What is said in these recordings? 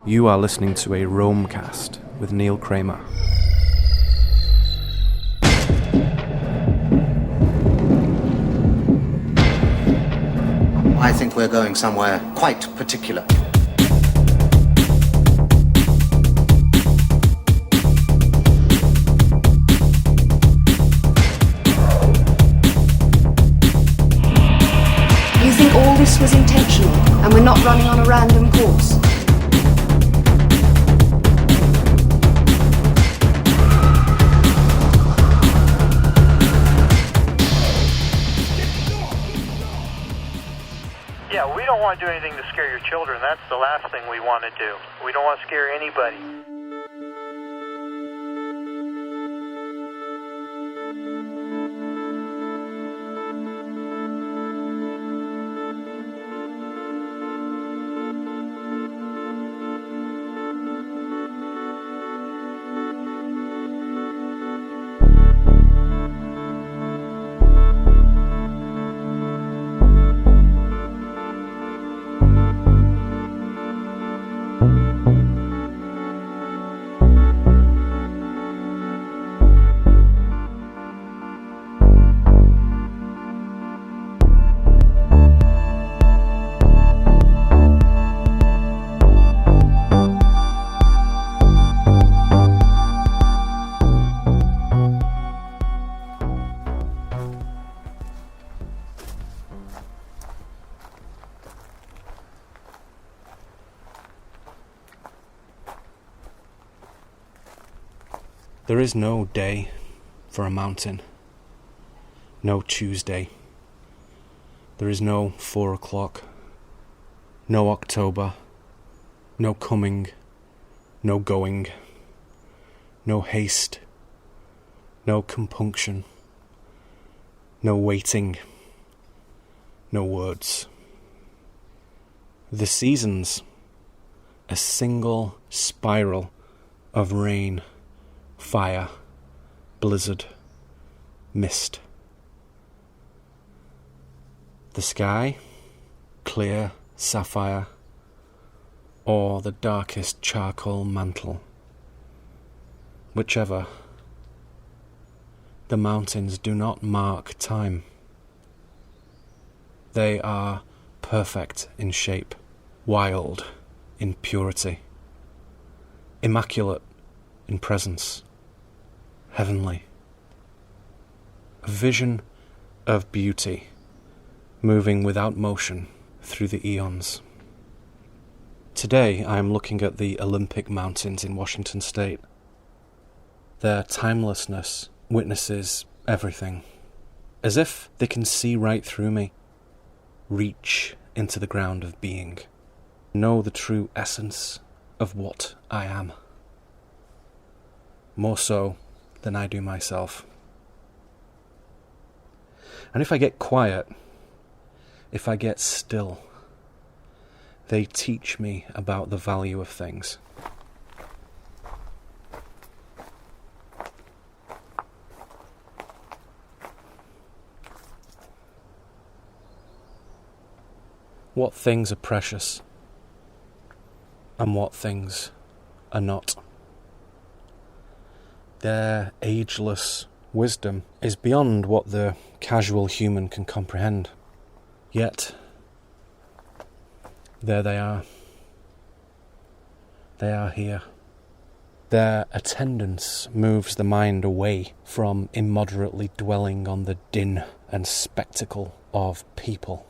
You are listening to a Roamcast with Neil Kramer. I think we're going somewhere quite particular. You think all this was intentional, and we're not running on a random course? Yeah, we don't want to do anything to scare your children. That's the last thing we want to do. We don't want to scare anybody. There is no day for a mountain, no Tuesday. There is no 4 o'clock, no October, no coming, no going, no haste, no compunction, no waiting, no words. The seasons, a single spiral of rain, fire, blizzard, mist. The sky, clear sapphire, or the darkest charcoal mantle. Whichever. The mountains do not mark time. They are perfect in shape, wild in purity, immaculate in presence, heavenly. A vision of beauty moving without motion through the eons. Today I am looking at the Olympic Mountains in Washington State. Their timelessness witnesses everything, as if they can see right through me, reach into the ground of being, know the true essence of what I am. More so than I do myself. And if I get quiet, if I get still, they teach me about the value of things. What things are precious and what things are not. Their ageless wisdom is beyond what the casual human can comprehend. Yet, there they are. They are here. Their attendance moves the mind away from immoderately dwelling on the din and spectacle of people.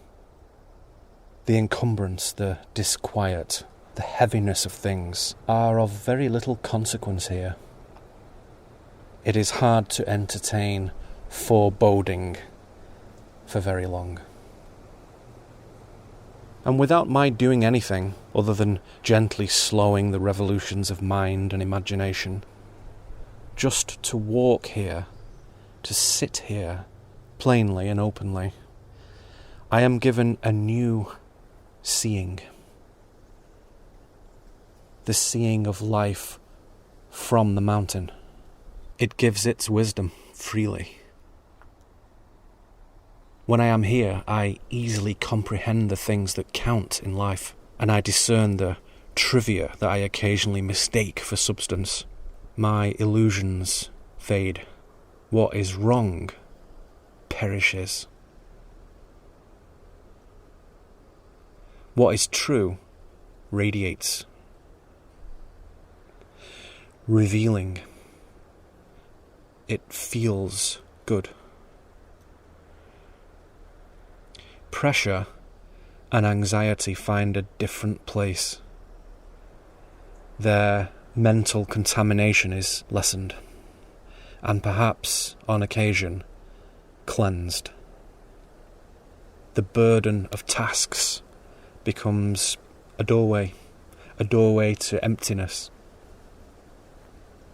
The encumbrance, the disquiet, the heaviness of things are of very little consequence here. It is hard to entertain foreboding for very long. And without my doing anything other than gently slowing the revolutions of mind and imagination, just to walk here, to sit here, plainly and openly, I am given a new seeing. The seeing of life from the mountain. It gives its wisdom freely. When I am here, I easily comprehend the things that count in life, and I discern the trivia that I occasionally mistake for substance. My illusions fade. What is wrong perishes. What is true radiates, revealing. It feels good. Pressure and anxiety find a different place. Their mental contamination is lessened, and perhaps, on occasion, cleansed. The burden of tasks becomes a doorway to emptiness.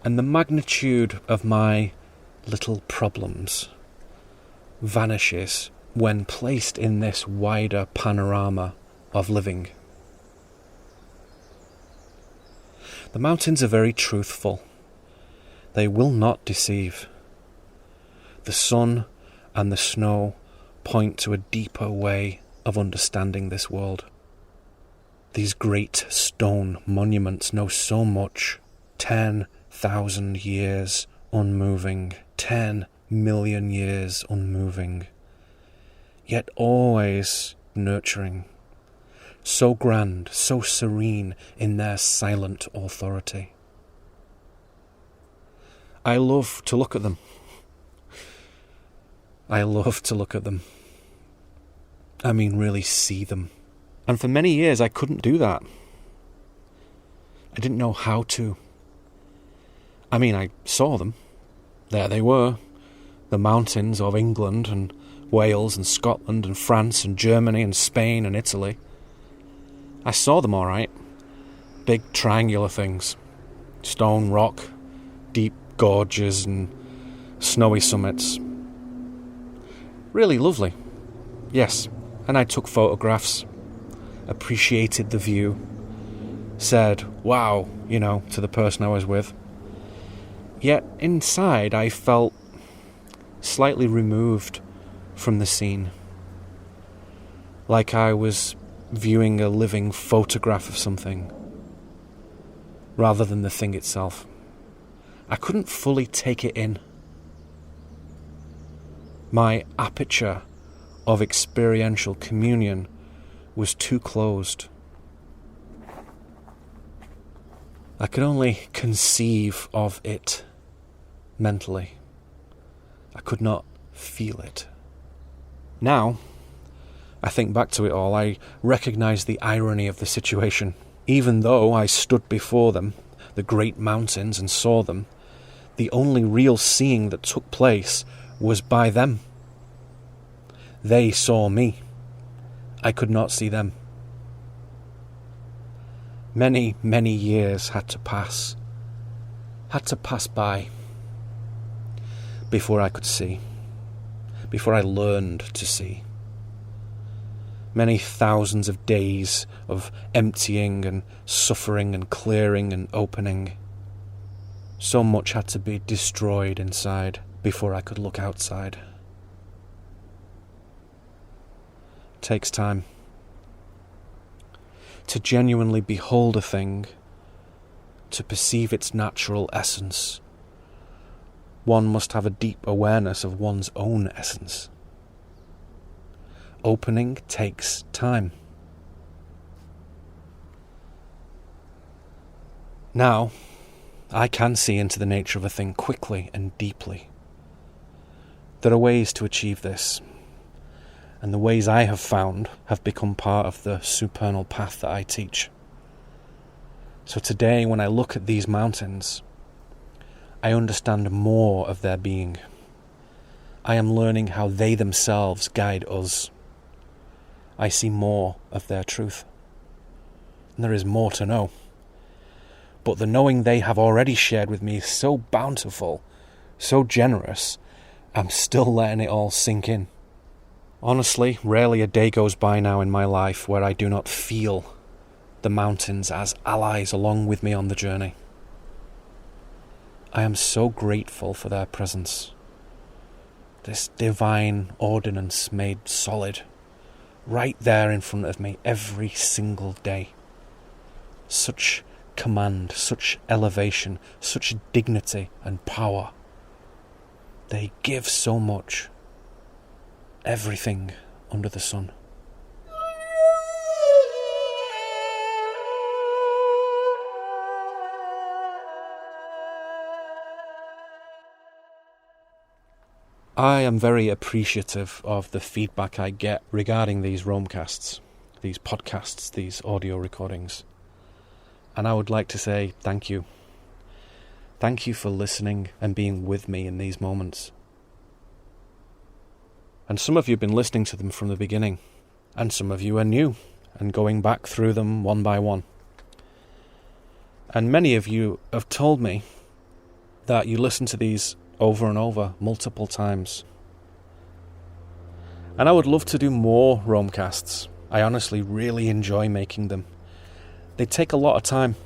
And the magnitude of my little problems vanishes when placed in this wider panorama of living. The mountains are very truthful. They will not deceive. The sun and the snow point to a deeper way of understanding this world. These great stone monuments know so much. 10,000 years unmoving, 10 million years unmoving, yet always nurturing, so grand, so serene in their silent authority. I love to look at them. I love to look at them. I mean, really see them. And for many years I couldn't do that. I didn't know how to. I mean, I saw them. There they were. The mountains of England and Wales and Scotland and France and Germany and Spain and Italy. I saw them all right. Big triangular things. Stone, rock, deep gorges and snowy summits. Really lovely. Yes, and I took photographs, appreciated the view, said, wow, to the person I was with. Yet inside I felt slightly removed from the scene, like I was viewing a living photograph of something, rather than the thing itself. I couldn't fully take it in. My aperture of experiential communion was too closed. I could only conceive of it mentally. I could not feel it. Now, I think back to it all, I recognise the irony of the situation. Even though I stood before them, the great mountains, and saw them, the only real seeing that took place was by them. They saw me. I could not see them. Many, many years had to pass by, before I could see, before I learned to see. Many thousands of days of emptying and suffering and clearing and opening. So much had to be destroyed inside before I could look outside. It takes time. To genuinely behold a thing, to perceive its natural essence, one must have a deep awareness of one's own essence. Opening takes time. Now, I can see into the nature of a thing quickly and deeply. There are ways to achieve this, and the ways I have found have become part of the supernal path that I teach. So today, when I look at these mountains, I understand more of their being. I am learning how they themselves guide us. I see more of their truth. And there is more to know. But the knowing they have already shared with me is so bountiful, so generous, I'm still letting it all sink in. Honestly, rarely a day goes by now in my life where I do not feel the mountains as allies along with me on the journey. I am so grateful for their presence. This divine ordinance made solid, right there in front of me every single day. such command, such elevation, such dignity and power. They give so much. Everything under the sun. I am very appreciative of the feedback I get regarding these Roamcasts, these podcasts, these audio recordings. And I would like to say thank you. Thank you for listening and being with me in these moments. And some of you have been listening to them from the beginning, and some of you are new and going back through them one by one. And many of you have told me that you listen to these over and over, multiple times. And I would love to do more Roamcasts. I honestly really enjoy making them. They take a lot of time.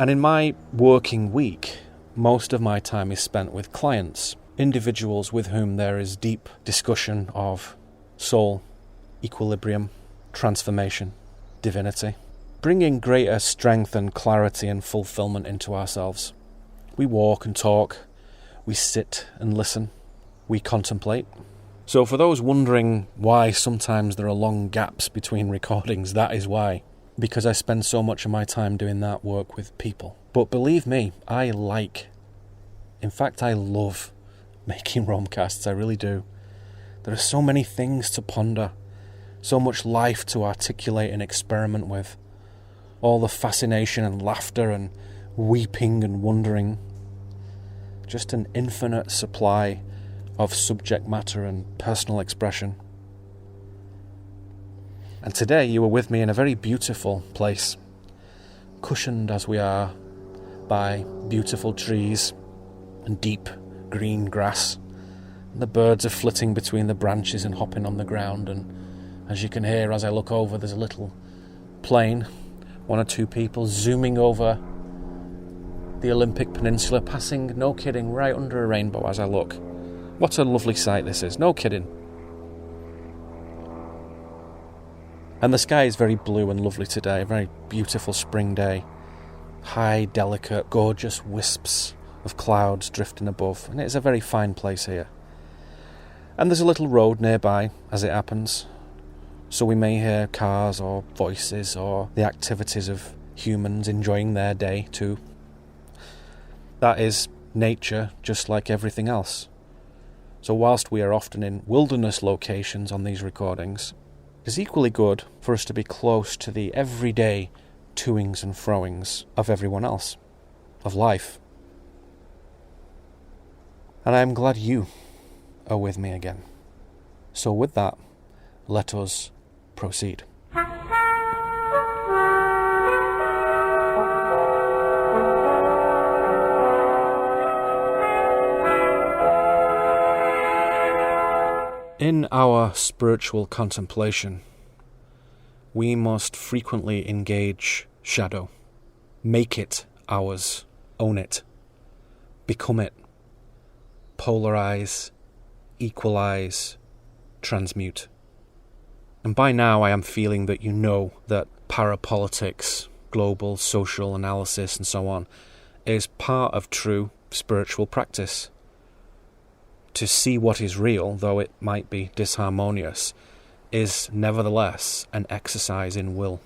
And in my working week, most of my time is spent with clients, individuals with whom there is deep discussion of soul, equilibrium, transformation, divinity, bringing greater strength and clarity and fulfillment into ourselves. We walk and talk. We sit and listen. We contemplate. So for those wondering why sometimes there are long gaps between recordings, that is why. Because I spend so much of my time doing that work with people. But believe me, I love making Roamcasts. I really do. There are so many things to ponder. So much life to articulate and experiment with. All the fascination and laughter and weeping and wondering. Just an infinite supply of subject matter and personal expression. And today you are with me in a very beautiful place, cushioned as we are by beautiful trees and deep green grass. And the birds are flitting between the branches and hopping on the ground, and as you can hear as I look over, there's a little plane, one or two people zooming over the Olympic Peninsula, passing, no kidding, right under a rainbow as I look. What a lovely sight this is, no kidding. And the sky is very blue and lovely today, a very beautiful spring day. High, delicate, gorgeous wisps of clouds drifting above, and it's a very fine place here. And there's a little road nearby, as it happens, so we may hear cars or voices or the activities of humans enjoying their day too. That is nature, just like everything else. So whilst we are often in wilderness locations on these recordings, it is equally good for us to be close to the everyday toings and froings of everyone else, of life. And I am glad you are with me again. So with that, let us proceed. In our spiritual contemplation, we must frequently engage shadow, make it ours, own it, become it, polarize, equalize, transmute. And by now I am feeling that you know that parapolitics, global social analysis and so on is part of true spiritual practice. To see what is real, though it might be disharmonious, is nevertheless an exercise in will.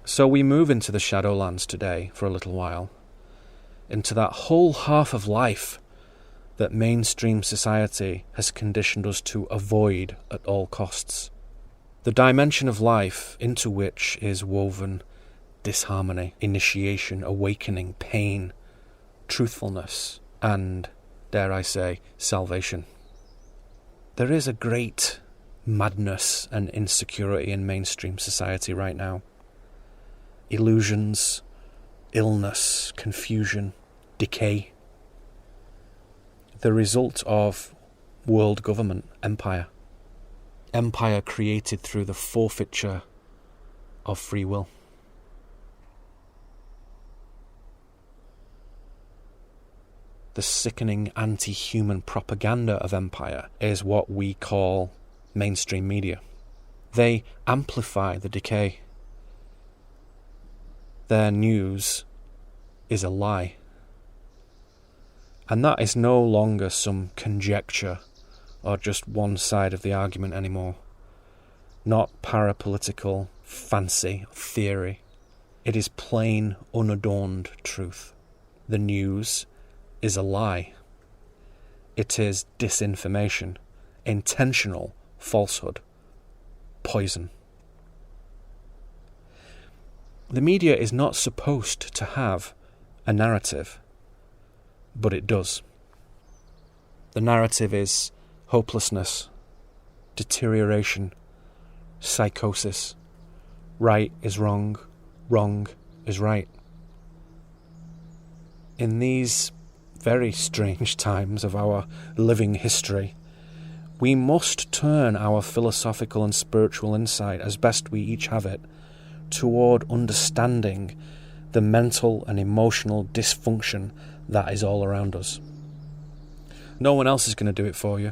So we move into the Shadowlands today for a little while, into that whole half of life that mainstream society has conditioned us to avoid at all costs. The dimension of life into which is woven disharmony, initiation, awakening, pain, truthfulness, and, dare I say, salvation. There is a great madness and insecurity in mainstream society right now. Illusions, illness, confusion, decay. The result of world government, empire. Empire created through the forfeiture of free will. The sickening anti-human propaganda of empire is what we call mainstream media. They amplify the decay. their news is a lie. And that is no longer some conjecture or just one side of the argument anymore. Not parapolitical fancy or theory. It is plain, unadorned truth. The news is a lie. It is disinformation, intentional falsehood, poison. The media is not supposed to have a narrative, but it does. The narrative is hopelessness, deterioration, psychosis. Right is wrong, wrong is right. In these very strange times of our living history, we must turn our philosophical and spiritual insight, as best we each have it, toward understanding the mental and emotional dysfunction that is all around us. No one else is going to do it for you.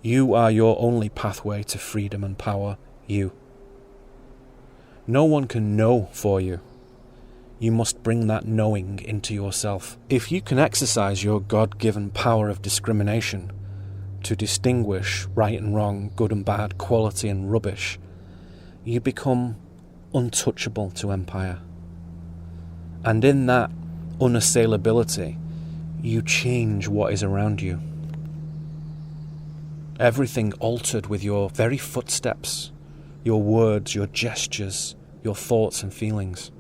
You are your only pathway to freedom and power, you. No one can know for you. You must bring that knowing into yourself. If you can exercise your God-given power of discrimination to distinguish right and wrong, good and bad, quality and rubbish, you become untouchable to empire. And in that unassailability, you change what is around you. Everything altered with your very footsteps, your words, your gestures, your thoughts and feelings.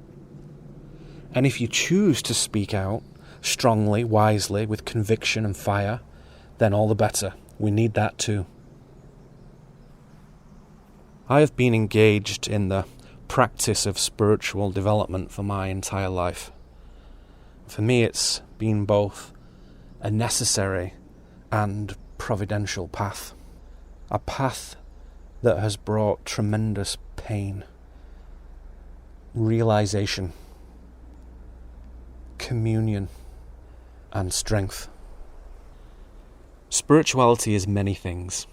And if you choose to speak out strongly, wisely, with conviction and fire, then all the better. We need that too. I have been engaged in the practice of spiritual development for my entire life. For me, it's been both a necessary and providential path. A path that has brought tremendous pain, realization, communion, and strength. Spirituality is many things.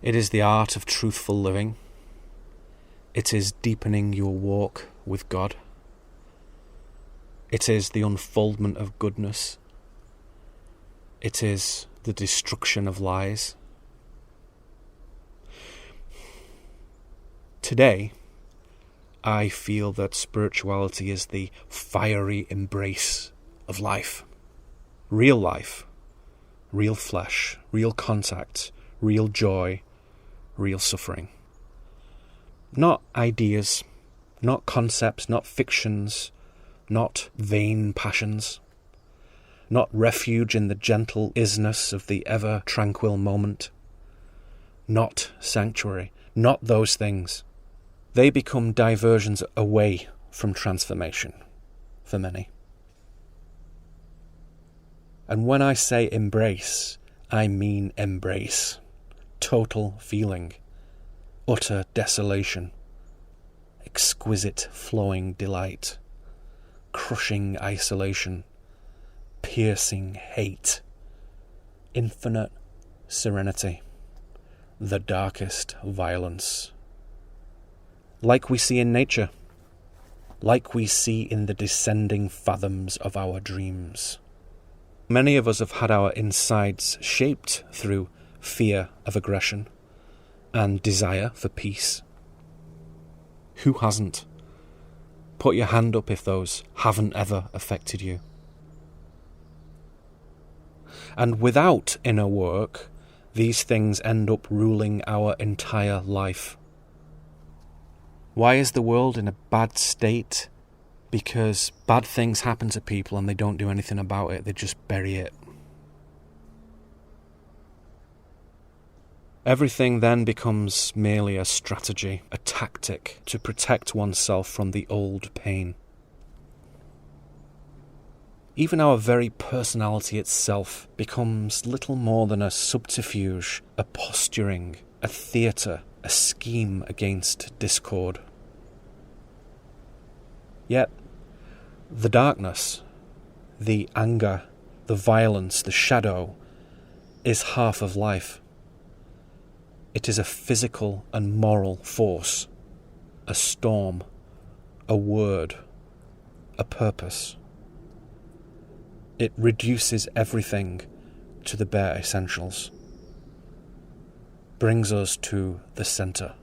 It is the art of truthful living. It is deepening your walk with God. It is the unfoldment of goodness. It is the destruction of lies. Today, I feel that spirituality is the fiery embrace of life. Real life. Real flesh. Real contact. Real joy. Real suffering. Not ideas. Not concepts. Not fictions. Not vain passions. Not refuge in the gentle isness of the ever-tranquil moment. Not sanctuary. Not those things. They become diversions away from transformation for many. And when I say embrace, I mean embrace. Total feeling. Utter desolation. Exquisite flowing delight. Crushing isolation. Piercing hate. Infinite serenity. The darkest violence. Like we see in nature. Like we see in the descending fathoms of our dreams. Many of us have had our insides shaped through fear of aggression and desire for peace. Who hasn't? Put your hand up if those haven't ever affected you. And without inner work, these things end up ruling our entire life. Why is the world in a bad state? Because bad things happen to people and they don't do anything about it, they just bury it. Everything then becomes merely a strategy, a tactic to protect oneself from the old pain. Even our very personality itself becomes little more than a subterfuge, a posturing, a theatre, a scheme against discord. Yet, the darkness, the anger, the violence, the shadow, is half of life. It is a physical and moral force, a storm, a word, a purpose. It reduces everything to the bare essentials, brings us to the centre.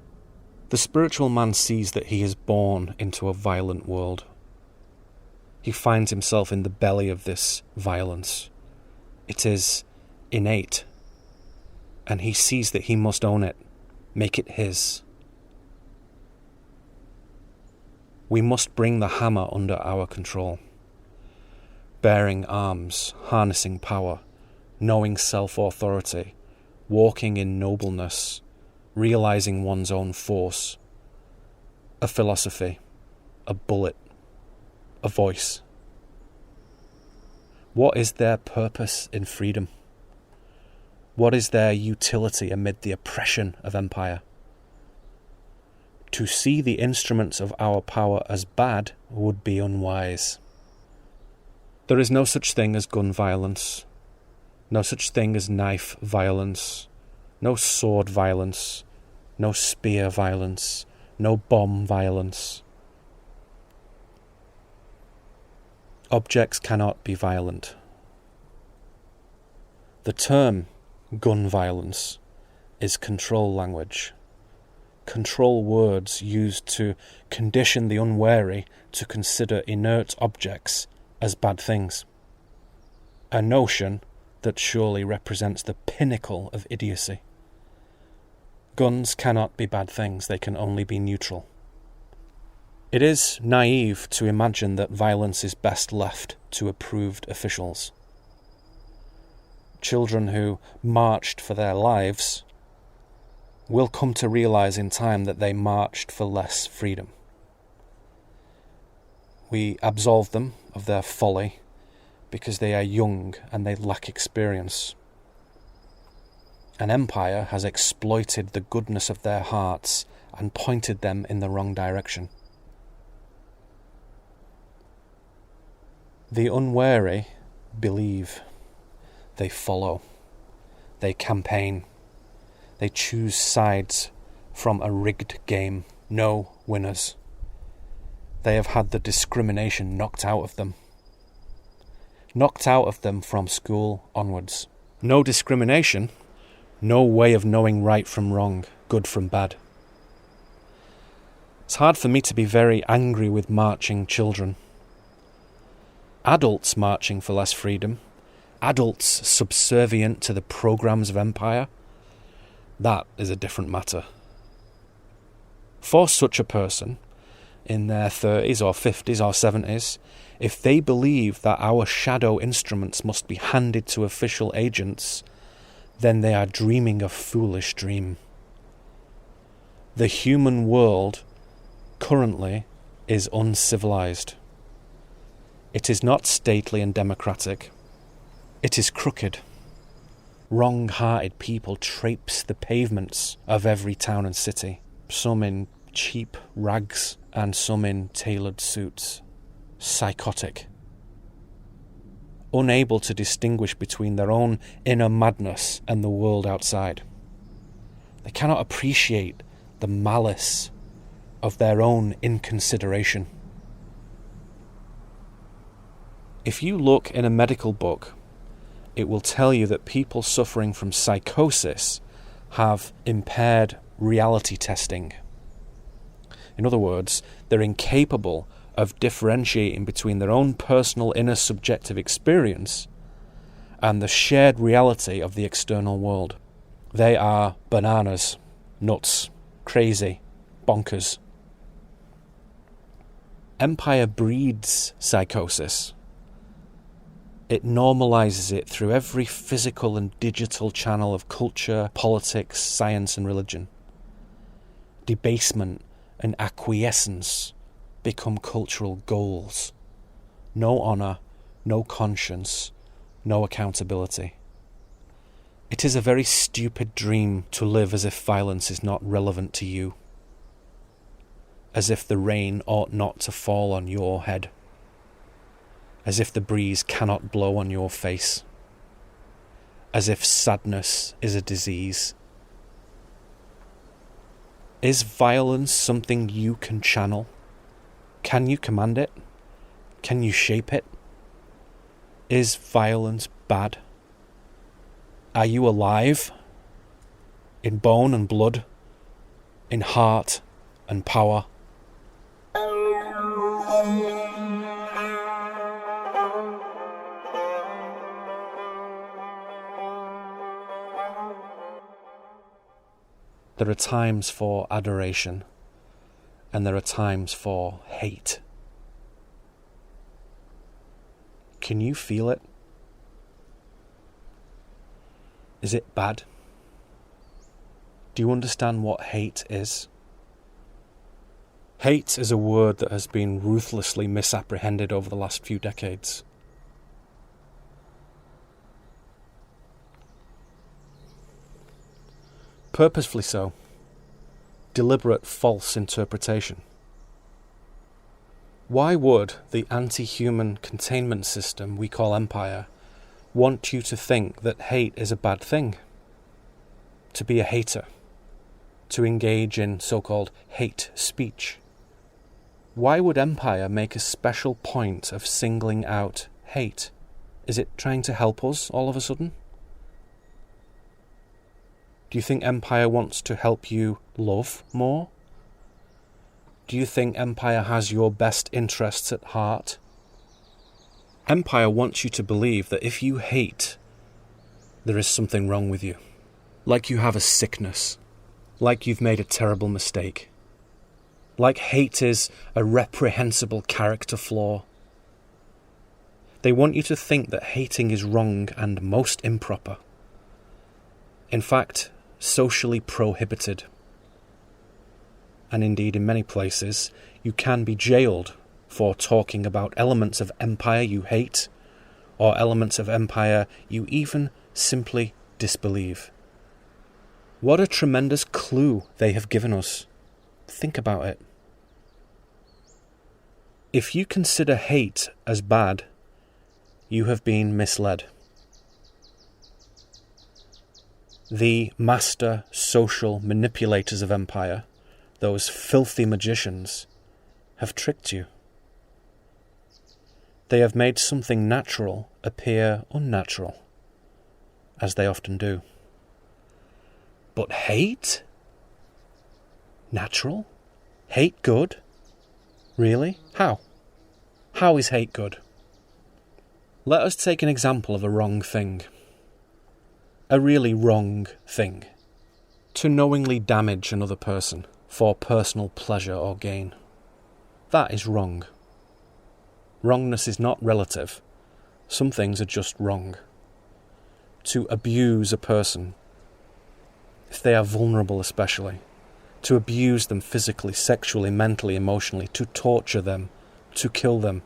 The spiritual man sees that he is born into a violent world. He finds himself in the belly of this violence. It is innate, and he sees that he must own it, make it his. We must bring the hammer under our control. Bearing arms, harnessing power, knowing self-authority, walking in nobleness, realizing one's own force, a philosophy, a bullet, a voice. What is their purpose in freedom? What is their utility amid the oppression of empire? To see the instruments of our power as bad would be unwise. There is no such thing as gun violence, no such thing as knife violence, no sword violence, no spear violence, no bomb violence. Objects cannot be violent. The term gun violence is control language. Control words used to condition the unwary to consider inert objects as bad things. A notion that surely represents the pinnacle of idiocy. Guns cannot be bad things, they can only be neutral. It is naive to imagine that violence is best left to approved officials. Children who marched for their lives will come to realise in time that they marched for less freedom. We absolve them of their folly because they are young and they lack experience. An empire has exploited the goodness of their hearts and pointed them in the wrong direction. The unwary believe, they follow, they campaign, they choose sides from a rigged game, no winners. They have had the discrimination knocked out of them from school onwards. No discrimination, no way of knowing right from wrong, good from bad. It's hard for me to be very angry with marching children. Adults marching for less freedom, adults subservient to the programs of empire, that is a different matter. For such a person, in their 30s or 50s or 70s, if they believe that our shadow instruments must be handed to official agents, then they are dreaming a foolish dream. The human world currently is uncivilized. It is not stately and democratic. It is crooked. Wrong-hearted people traipse the pavements of every town and city, some in cheap rags and some in tailored suits. Psychotic. Unable to distinguish between their own inner madness and the world outside. They cannot appreciate the malice of their own inconsideration. If you look in a medical book, it will tell you that people suffering from psychosis have impaired reality testing. In other words, they're incapable of differentiating between their own personal inner subjective experience and the shared reality of the external world. They are bananas, nuts, crazy, bonkers. Empire breeds psychosis. It normalizes it through every physical and digital channel of culture, politics, science and religion. Debasement and acquiescence become cultural goals. No honour, no conscience, no accountability. It is a very stupid dream to live as if violence is not relevant to you. As if the rain ought not to fall on your head. As if the breeze cannot blow on your face. As if sadness is a disease. Is violence something you can channel? Can you command it? Can you shape it? Is violence bad? Are you alive? In bone and blood? In heart and power? There are times for adoration, and there are times for hate. Can you feel it? Is it bad? Do you understand what hate is? Hate is a word that has been ruthlessly misapprehended over the last few decades. Purposefully so. Deliberate false interpretation. Why would the anti-human containment system we call empire want you to think that hate is a bad thing? To be a hater? To engage in so-called hate speech? Why would empire make a special point of singling out hate? Is it trying to help us all of a sudden? Do you think empire wants to help you love more? Do you think empire has your best interests at heart? Empire wants you to believe that if you hate, there is something wrong with you. Like you have a sickness. Like you've made a terrible mistake. Like hate is a reprehensible character flaw. They want you to think that hating is wrong and most improper. In fact, socially prohibited. And indeed, in many places, you can be jailed for talking about elements of empire you hate, or elements of empire you even simply disbelieve. What a tremendous clue they have given us. Think about it. If you consider hate as bad, you have been misled. The master social manipulators of empire, those filthy magicians, have tricked you. They have made something natural appear unnatural, as they often do. But hate? Natural? Hate good? Really? How? How is hate good? Let us take an example of a wrong thing. A really wrong thing. To knowingly damage another person for personal pleasure or gain. That is wrong. Wrongness is not relative. Some things are just wrong. To abuse a person, if they are vulnerable especially, to abuse them physically, sexually, mentally, emotionally, to torture them, to kill them,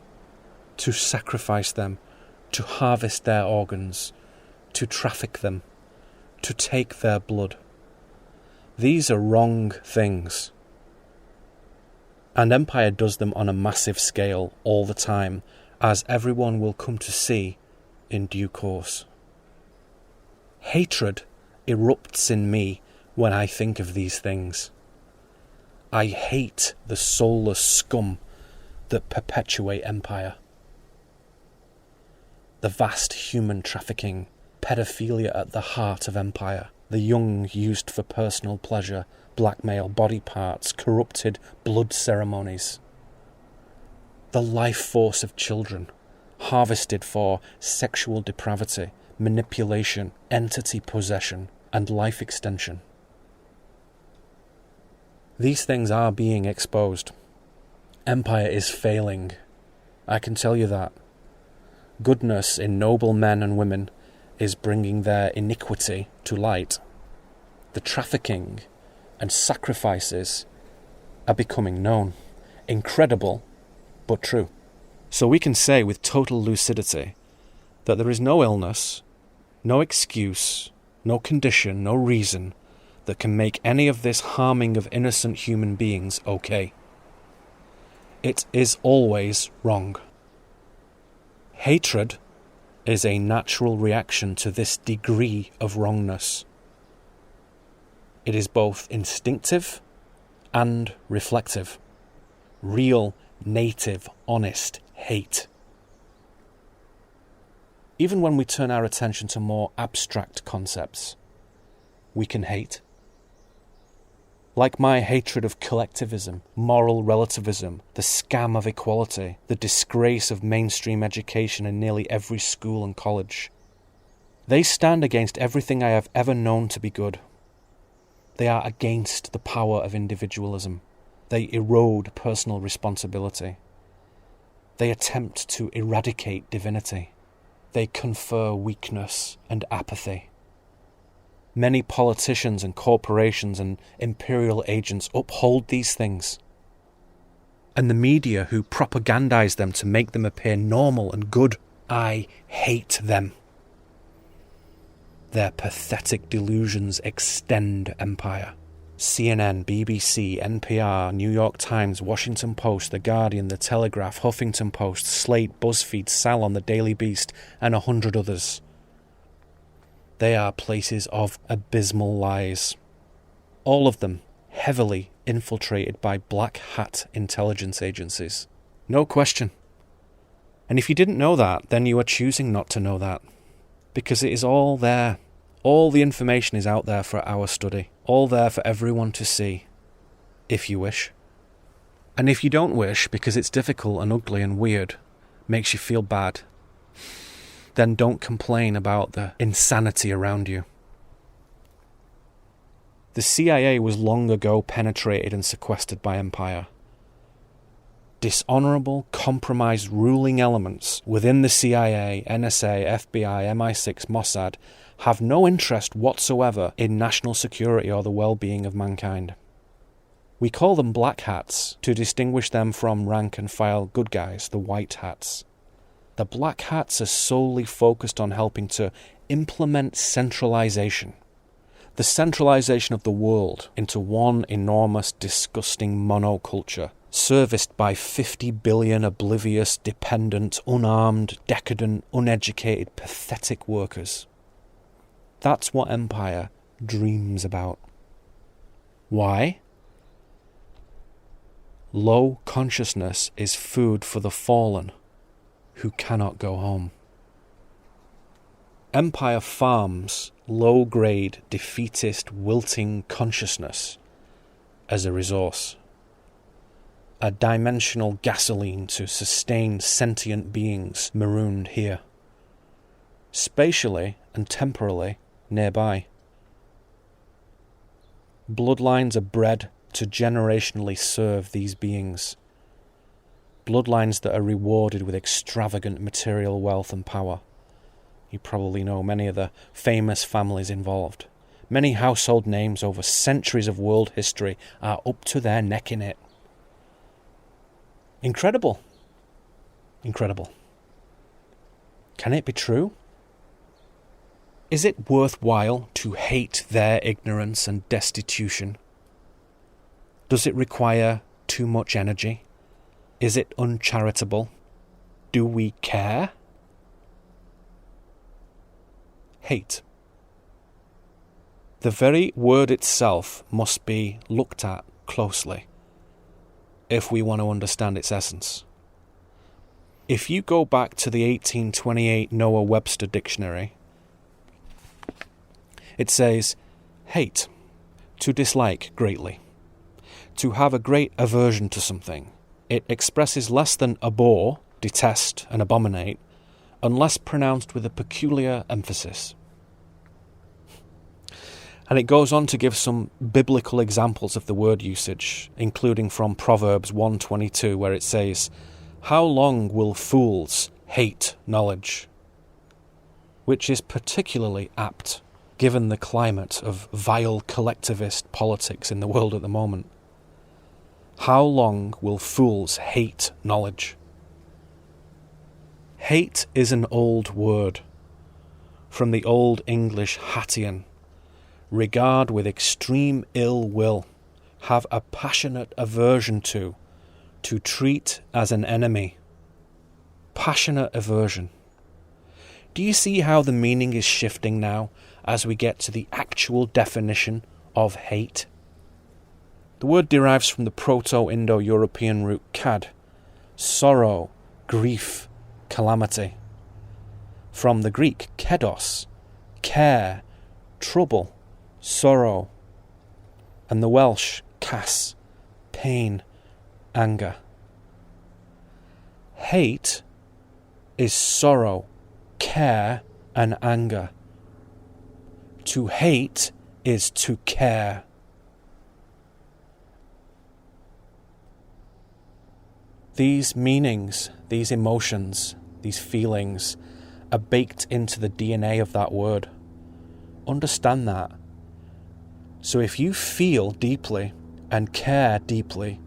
to sacrifice them, to harvest their organs, to traffic them, to take their blood. These are wrong things. And empire does them on a massive scale all the time, as everyone will come to see in due course. Hatred erupts in me when I think of these things. I hate the soulless scum that perpetuate empire. The vast human trafficking, pedophilia at the heart of empire, the young used for personal pleasure, blackmail, body parts, corrupted blood ceremonies. The life force of children, harvested for sexual depravity, manipulation, entity possession, and life extension. These things are being exposed. Empire is failing. I can tell you that. Goodness in noble men and women is bringing their iniquity to light. The trafficking and sacrifices are becoming known. Incredible, but true. So we can say with total lucidity that there is no illness, no excuse, no condition, no reason that can make any of this harming of innocent human beings okay. It is always wrong. Hatred is a natural reaction to this degree of wrongness. It is both instinctive and reflective. Real native, honest hate. Even when we turn our attention to more abstract concepts, we can hate. Like my hatred of collectivism, moral relativism, the scam of equality, the disgrace of mainstream education in nearly every school and college. They stand against everything I have ever known to be good. They are against the power of individualism. They erode personal responsibility. They attempt to eradicate divinity. They confer weakness and apathy. Many politicians and corporations and imperial agents uphold these things. And the media who propagandize them to make them appear normal and good, I hate them. Their pathetic delusions extend empire. CNN, BBC, NPR, New York Times, Washington Post, The Guardian, The Telegraph, Huffington Post, Slate, BuzzFeed, Salon, The Daily Beast, and 100 others. They are places of abysmal lies. All of them heavily infiltrated by black hat intelligence agencies. No question. And if you didn't know that, then you are choosing not to know that. Because it is all there. All the information is out there for our study. All there for everyone to see, if you wish. And if you don't wish, because it's difficult and ugly and weird, makes you feel bad, then don't complain about the insanity around you. The CIA was long ago penetrated and sequestered by empire. Dishonorable, compromised ruling elements within the CIA, NSA, FBI, MI6, Mossad have no interest whatsoever in national security or the well-being of mankind. We call them black hats to distinguish them from rank-and-file good guys, the white hats. The black hats are solely focused on helping to implement centralization. The centralization of the world into one enormous, disgusting monoculture, serviced by 50 billion oblivious, dependent, unarmed, decadent, uneducated, pathetic workers. That's what empire dreams about. Why? Low consciousness is food for the fallen who cannot go home. Empire farms low-grade, defeatist, wilting consciousness as a resource. A dimensional gasoline to sustain sentient beings marooned here. Spatially and temporally nearby. Bloodlines are bred to generationally serve these beings. Bloodlines that are rewarded with extravagant material wealth and power. You probably know many of the famous families involved. Many household names over centuries of world history are up to their neck in it. Incredible. Incredible. Can it be true? Is it worthwhile to hate their ignorance and destitution? Does it require too much energy? Is it uncharitable? Do we care? Hate. The very word itself must be looked at closely if we want to understand its essence. If you go back to the 1828 Noah Webster Dictionary, it says, hate, to dislike greatly, to have a great aversion to something. It expresses less than abhor, detest, and abominate, unless pronounced with a peculiar emphasis. And it goes on to give some biblical examples of the word usage, including from Proverbs 1:22, where it says, "How long will fools hate knowledge?" Which is particularly apt, given the climate of vile collectivist politics in the world at the moment. How long will fools hate knowledge? Hate is an old word, from the Old English Hattian. Regard with extreme ill will, have a passionate aversion to treat as an enemy. Passionate aversion. Do you see how the meaning is shifting now as we get to the actual definition of hate? The word derives from the Proto-Indo-European root kad, sorrow, grief, calamity. From the Greek, kedos, care, trouble, sorrow, and the Welsh, cas, pain, anger. Hate is sorrow, care, and anger. To hate is to care. These meanings, these emotions, these feelings are baked into the DNA of that word. Understand that. So if you feel deeply and care deeply,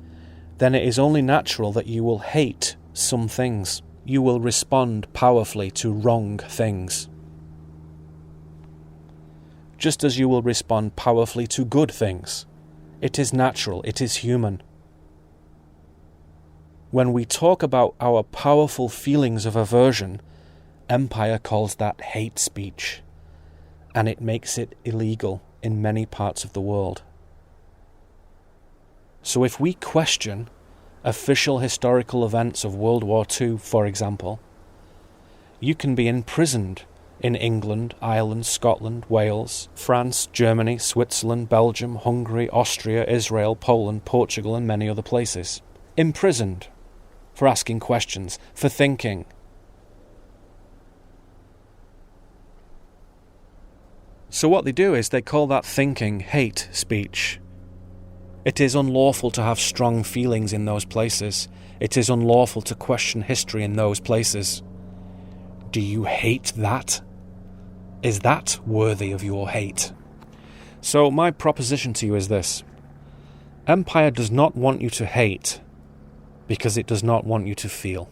then it is only natural that you will hate some things. You will respond powerfully to wrong things. Just as you will respond powerfully to good things. It is natural, it is human. When we talk about our powerful feelings of aversion, Empire calls that hate speech, and it makes it illegal in many parts of the world. So if we question official historical events of World War II, for example, you can be imprisoned in England, Ireland, Scotland, Wales, France, Germany, Switzerland, Belgium, Hungary, Austria, Israel, Poland, Portugal, and many other places. Imprisoned for asking questions, for thinking. So what they do is they call that thinking hate speech. It is unlawful to have strong feelings in those places. It is unlawful to question history in those places. Do you hate that? Is that worthy of your hate? So my proposition to you is this. Empire does not want you to hate because it does not want you to feel.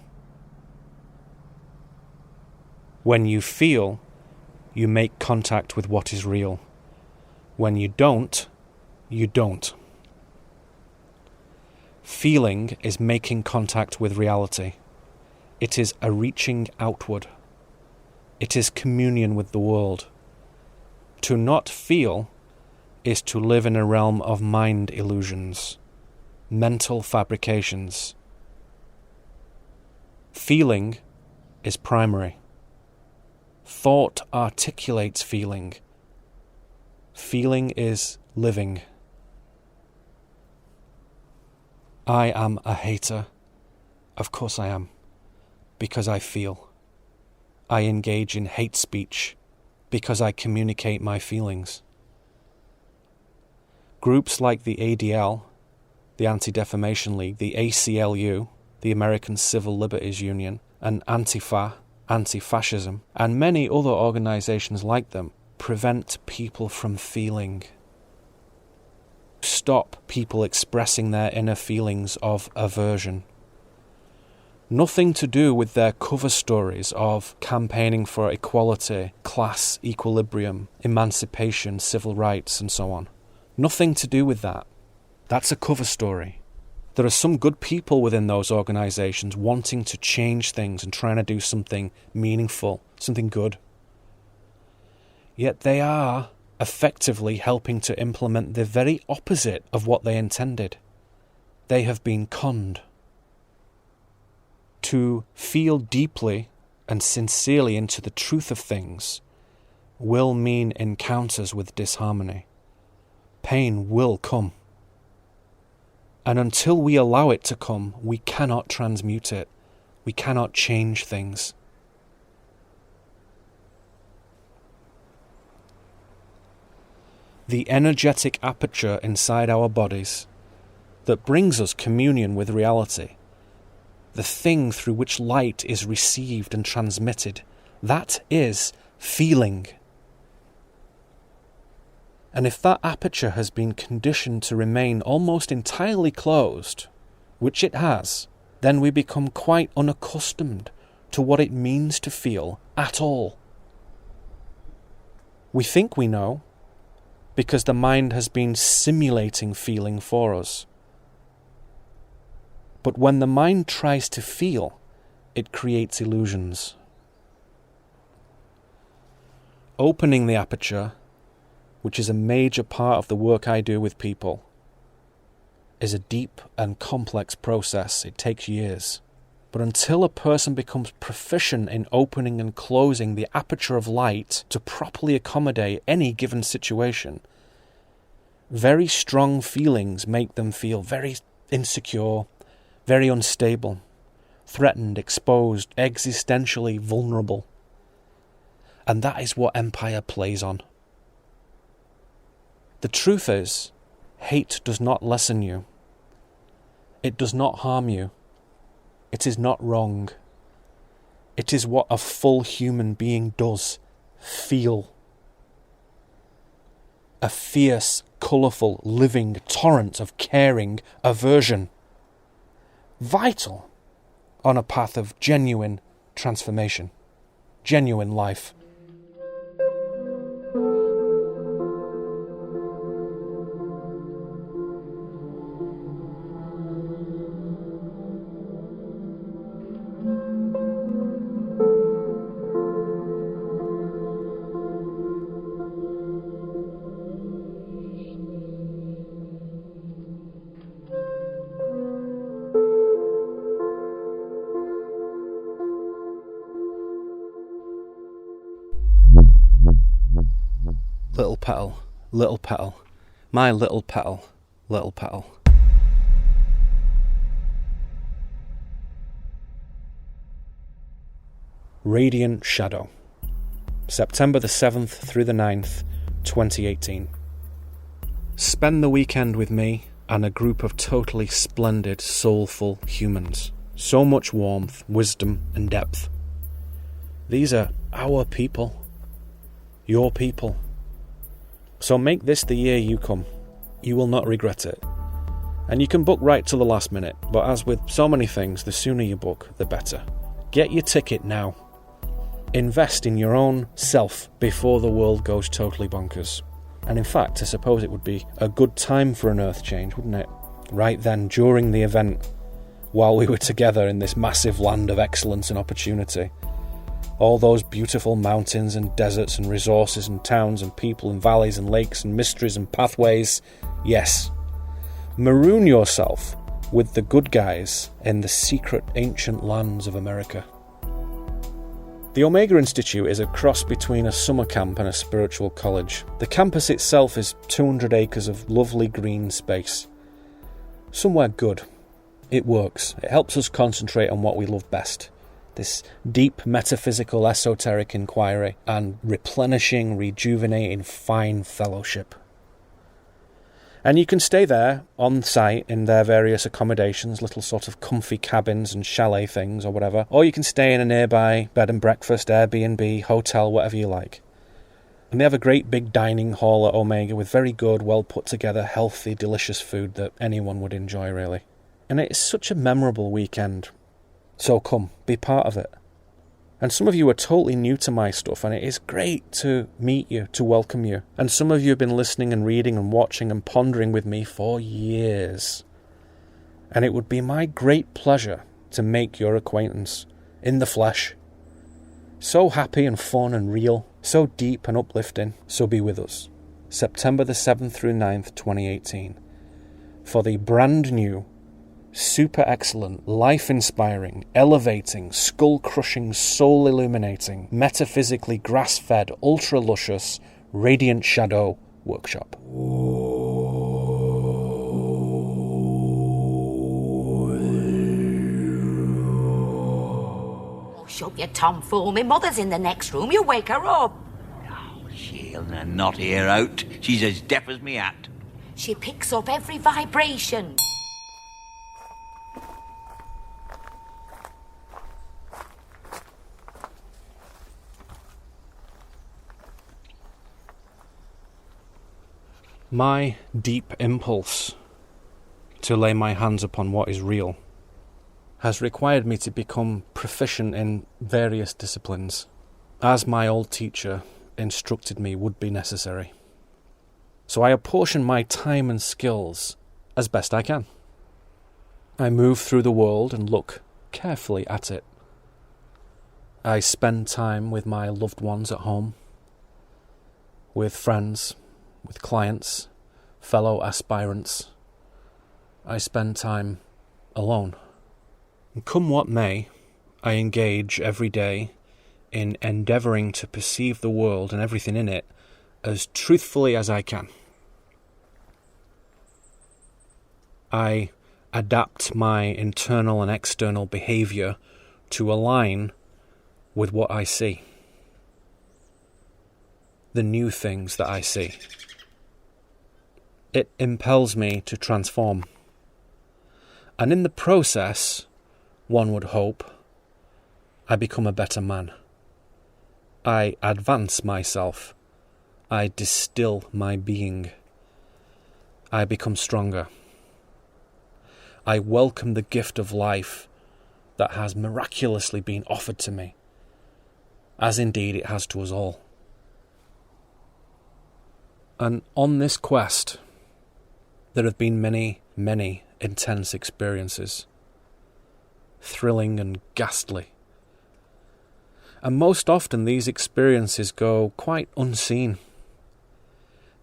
When you feel, you make contact with what is real. When you don't, you don't. Feeling is making contact with reality. It is a reaching outward. It is communion with the world. To not feel is to live in a realm of mind illusions, mental fabrications. Feeling is primary. Thought articulates feeling. Feeling is living. I am a hater. Of course I am. Because I feel. I engage in hate speech because I communicate my feelings. Groups like the ADL, the Anti-Defamation League, the ACLU, the American Civil Liberties Union, and Antifa, anti-fascism, and many other organizations like them prevent people from feeling. Stop people expressing their inner feelings of aversion. Nothing to do with their cover stories of campaigning for equality, class equilibrium, emancipation, civil rights, and so on. Nothing to do with that. That's a cover story. There are some good people within those organizations wanting to change things and trying to do something meaningful, something good. Yet they are effectively helping to implement the very opposite of what they intended. They have been conned. To feel deeply and sincerely into the truth of things will mean encounters with disharmony. Pain will come. And until we allow it to come, we cannot transmute it. We cannot change things. The energetic aperture inside our bodies that brings us communion with reality, the thing through which light is received and transmitted, that is feeling. And if that aperture has been conditioned to remain almost entirely closed, which it has, then we become quite unaccustomed to what it means to feel at all. We think we know, because the mind has been simulating feeling for us. But when the mind tries to feel, it creates illusions. Opening the aperture, which is a major part of the work I do with people, is a deep and complex process. It takes years. But until a person becomes proficient in opening and closing the aperture of light to properly accommodate any given situation, very strong feelings make them feel very insecure, very unstable, threatened, exposed, existentially vulnerable. And that is what Empire plays on. The truth is, hate does not lessen you. It does not harm you. It is not wrong. It is what a full human being does. Feel. A fierce, colourful, living torrent of caring aversion. Vital on a path of genuine transformation. Genuine life. Little petal, my little petal, little petal. Radiant Shadow, September the 7th through the 9th, 2018. Spend the weekend with me and a group of totally splendid, soulful humans. So much warmth, wisdom and depth. These are our people. Your people. So make this the year you come. You will not regret it. And you can book right till the last minute, but as with so many things, the sooner you book, the better. Get your ticket now. Invest in your own self before the world goes totally bonkers. And in fact, I suppose it would be a good time for an earth change, wouldn't it? Right then, during the event, while we were together in this massive land of excellence and opportunity. All those beautiful mountains and deserts and resources and towns and people and valleys and lakes and mysteries and pathways. Yes. Maroon yourself with the good guys in the secret ancient lands of America. The Omega Institute is a cross between a summer camp and a spiritual college. The campus itself is 200 acres of lovely green space. Somewhere good. It works. It helps us concentrate on what we love best. This deep metaphysical esoteric inquiry and replenishing, rejuvenating fine fellowship. And you can stay there on site in their various accommodations, little sort of comfy cabins and chalet things or whatever. Or you can stay in a nearby bed and breakfast, Airbnb, hotel, whatever you like. And they have a great big dining hall at Omega with very good, well put together, healthy, delicious food that anyone would enjoy really. And it's such a memorable weekend. So come, be part of it. And some of you are totally new to my stuff, and it is great to meet you, to welcome you. And some of you have been listening and reading and watching and pondering with me for years. And it would be my great pleasure to make your acquaintance in the flesh. So happy and fun and real, so deep and uplifting. So be with us. September the 7th through 9th, 2018. For the brand new, super excellent, life-inspiring, elevating, skull-crushing, soul-illuminating, metaphysically grass-fed, ultra-luscious, Radiant Shadow workshop. Oh, shut up, you tomfool. My mother's in the next room. You wake her up. Oh, she'll not hear out. She's as deaf as me hat. She picks up every vibration. My deep impulse to lay my hands upon what is real has required me to become proficient in various disciplines, as my old teacher instructed me would be necessary. So I apportion my time and skills as best I can. I move through the world and look carefully at it. I spend time with my loved ones at home, with friends, with clients, fellow aspirants. I spend time alone. And come what may, I engage every day in endeavouring to perceive the world and everything in it as truthfully as I can. I adapt my internal and external behaviour to align with what I see, the new things that I see. It impels me to transform. And in the process, one would hope, I become a better man. I advance myself. I distill my being. I become stronger. I welcome the gift of life that has miraculously been offered to me, as indeed it has to us all. And on this quest, there have been many, many intense experiences, thrilling and ghastly. And most often these experiences go quite unseen.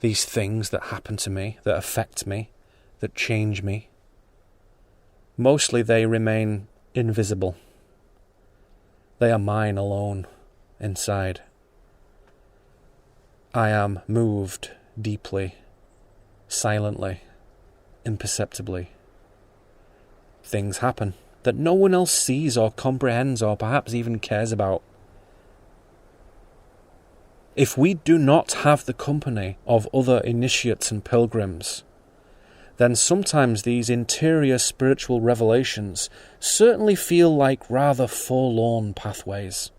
These things that happen to me, that affect me, that change me, mostly they remain invisible. They are mine alone, inside. I am moved deeply, silently, imperceptibly. Things happen that no one else sees or comprehends or perhaps even cares about. If we do not have the company of other initiates and pilgrims, then sometimes these interior spiritual revelations certainly feel like rather forlorn pathways.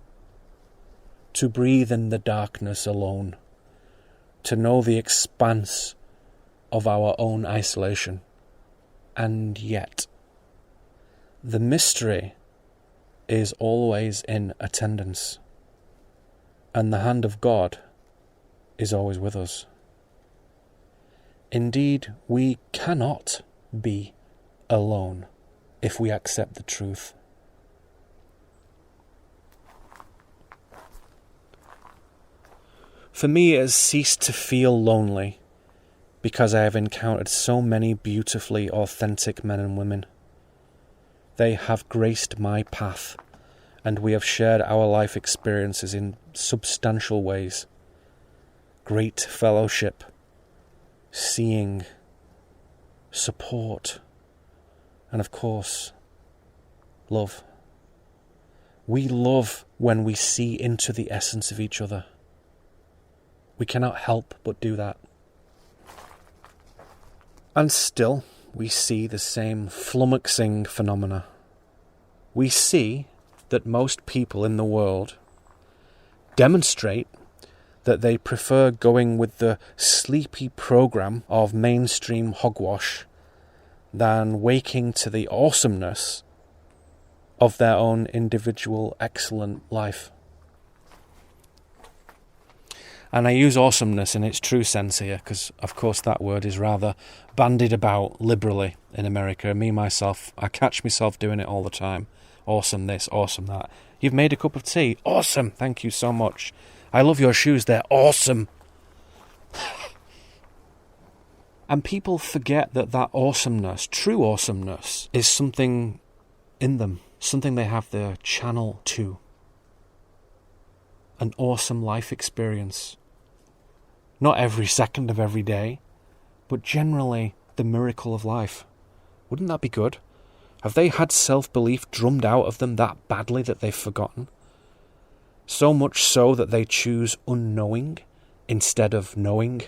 To breathe in the darkness alone, to know the expanse of our own isolation. And yet, the mystery is always in attendance, and the hand of God is always with us. Indeed, we cannot be alone if we accept the truth. For me, it has ceased to feel lonely because I have encountered so many beautifully authentic men and women. They have graced my path, and we have shared our life experiences in substantial ways. Great fellowship, seeing, support, and of course, love. We love when we see into the essence of each other. We cannot help but do that. And still, we see the same flummoxing phenomena. We see that most people in the world demonstrate that they prefer going with the sleepy program of mainstream hogwash than waking to the awesomeness of their own individual excellent life. And I use awesomeness in its true sense here, because of course that word is rather bandied about liberally in America. Me, myself, I catch myself doing it all the time. Awesome this, awesome that. You've made a cup of tea. Awesome, thank you so much. I love your shoes, they're awesome. And people forget that awesomeness, true awesomeness, is something in them, something they have their channel to. An awesome life experience. Not every second of every day, but generally the miracle of life. Wouldn't that be good? Have they had self-belief drummed out of them that badly that they've forgotten? So much so that they choose unknowing instead of knowing?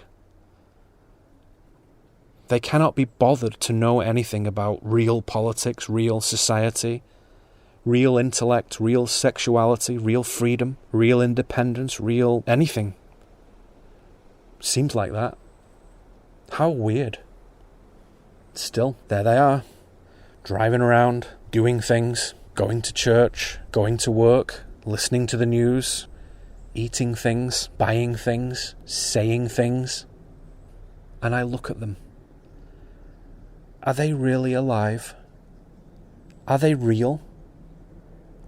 They cannot be bothered to know anything about real politics, real society, real intellect, real sexuality, real freedom, real independence, real anything. Seems like that. How weird. Still, there they are, driving around, doing things, going to church, going to work, listening to the news, eating things, buying things, saying things. And I look at them. Are they really alive? Are they real?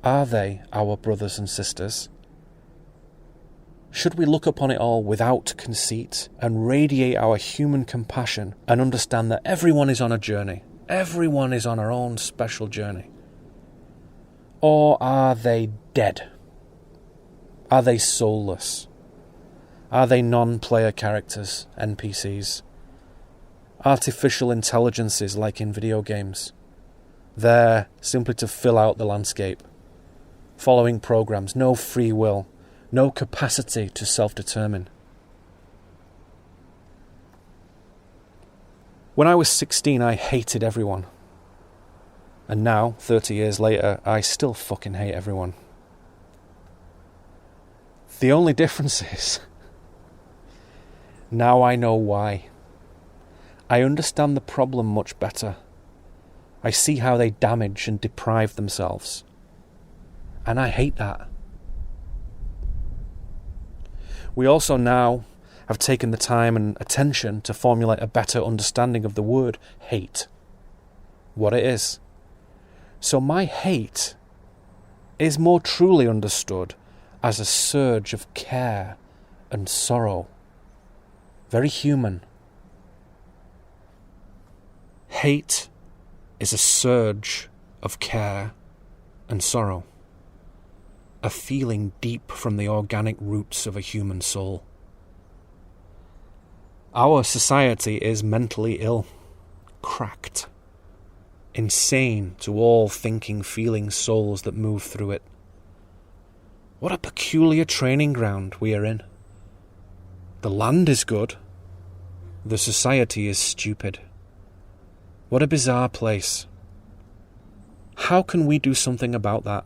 Are they our brothers and sisters? Should we look upon it all without conceit and radiate our human compassion and understand that everyone is on a journey? Everyone is on our own special journey. Or are they dead? Are they soulless? Are they non-player characters, NPCs? Artificial intelligences like in video games. There simply to fill out the landscape. Following programs, no free will, no capacity to self-determine. When I was 16, I hated everyone. And now, 30 years later, I still fucking hate everyone. The only difference is, now I know why. I understand the problem much better. I see how they damage and deprive themselves. And I hate that. We also now have taken the time and attention to formulate a better understanding of the word hate. What it is. So my hate is more truly understood as a surge of care and sorrow. Very human. Hate is a surge of care and sorrow. A feeling deep from the organic roots of a human soul. Our society is mentally ill, cracked, insane to all thinking, feeling souls that move through it. What a peculiar training ground we are in. The land is good. The society is stupid. What a bizarre place. How can we do something about that?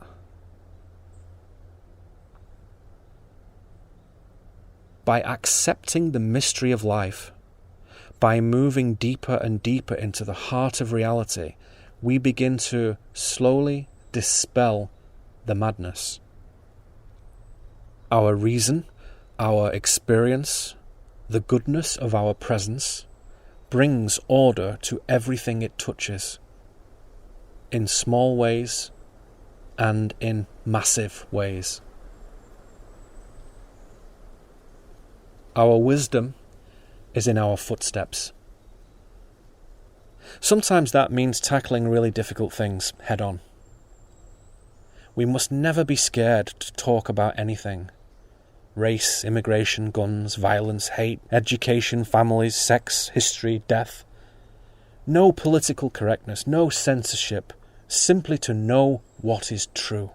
By accepting the mystery of life, by moving deeper and deeper into the heart of reality, we begin to slowly dispel the madness. Our reason, our experience, the goodness of our presence brings order to everything it touches, in small ways and in massive ways. Our wisdom is in our footsteps. Sometimes that means tackling really difficult things head on. We must never be scared to talk about anything. Race, immigration, guns, violence, hate, education, families, sex, history, death. No political correctness, no censorship, simply to know what is true.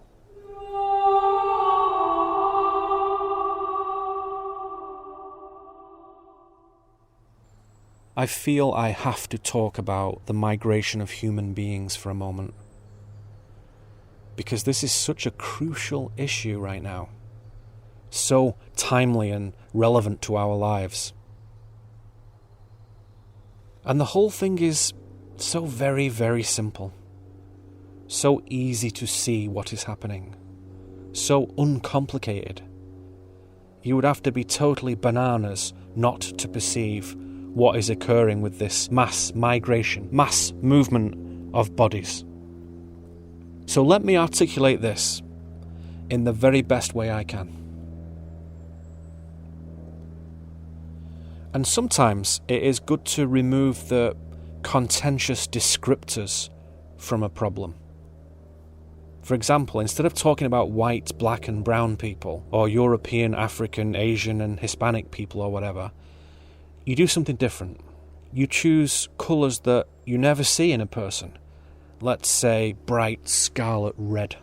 I feel I have to talk about the migration of human beings for a moment. Because this is such a crucial issue right now. So timely and relevant to our lives. And the whole thing is so very, very simple. So easy to see what is happening. So uncomplicated. You would have to be totally bananas not to perceive what is occurring with this mass migration, mass movement of bodies. So let me articulate this in the very best way I can. And sometimes it is good to remove the contentious descriptors from a problem. For example, instead of talking about white, black and brown people, or European, African, Asian and Hispanic people or whatever, you do something different. You choose colours that you never see in a person. Let's say bright scarlet red,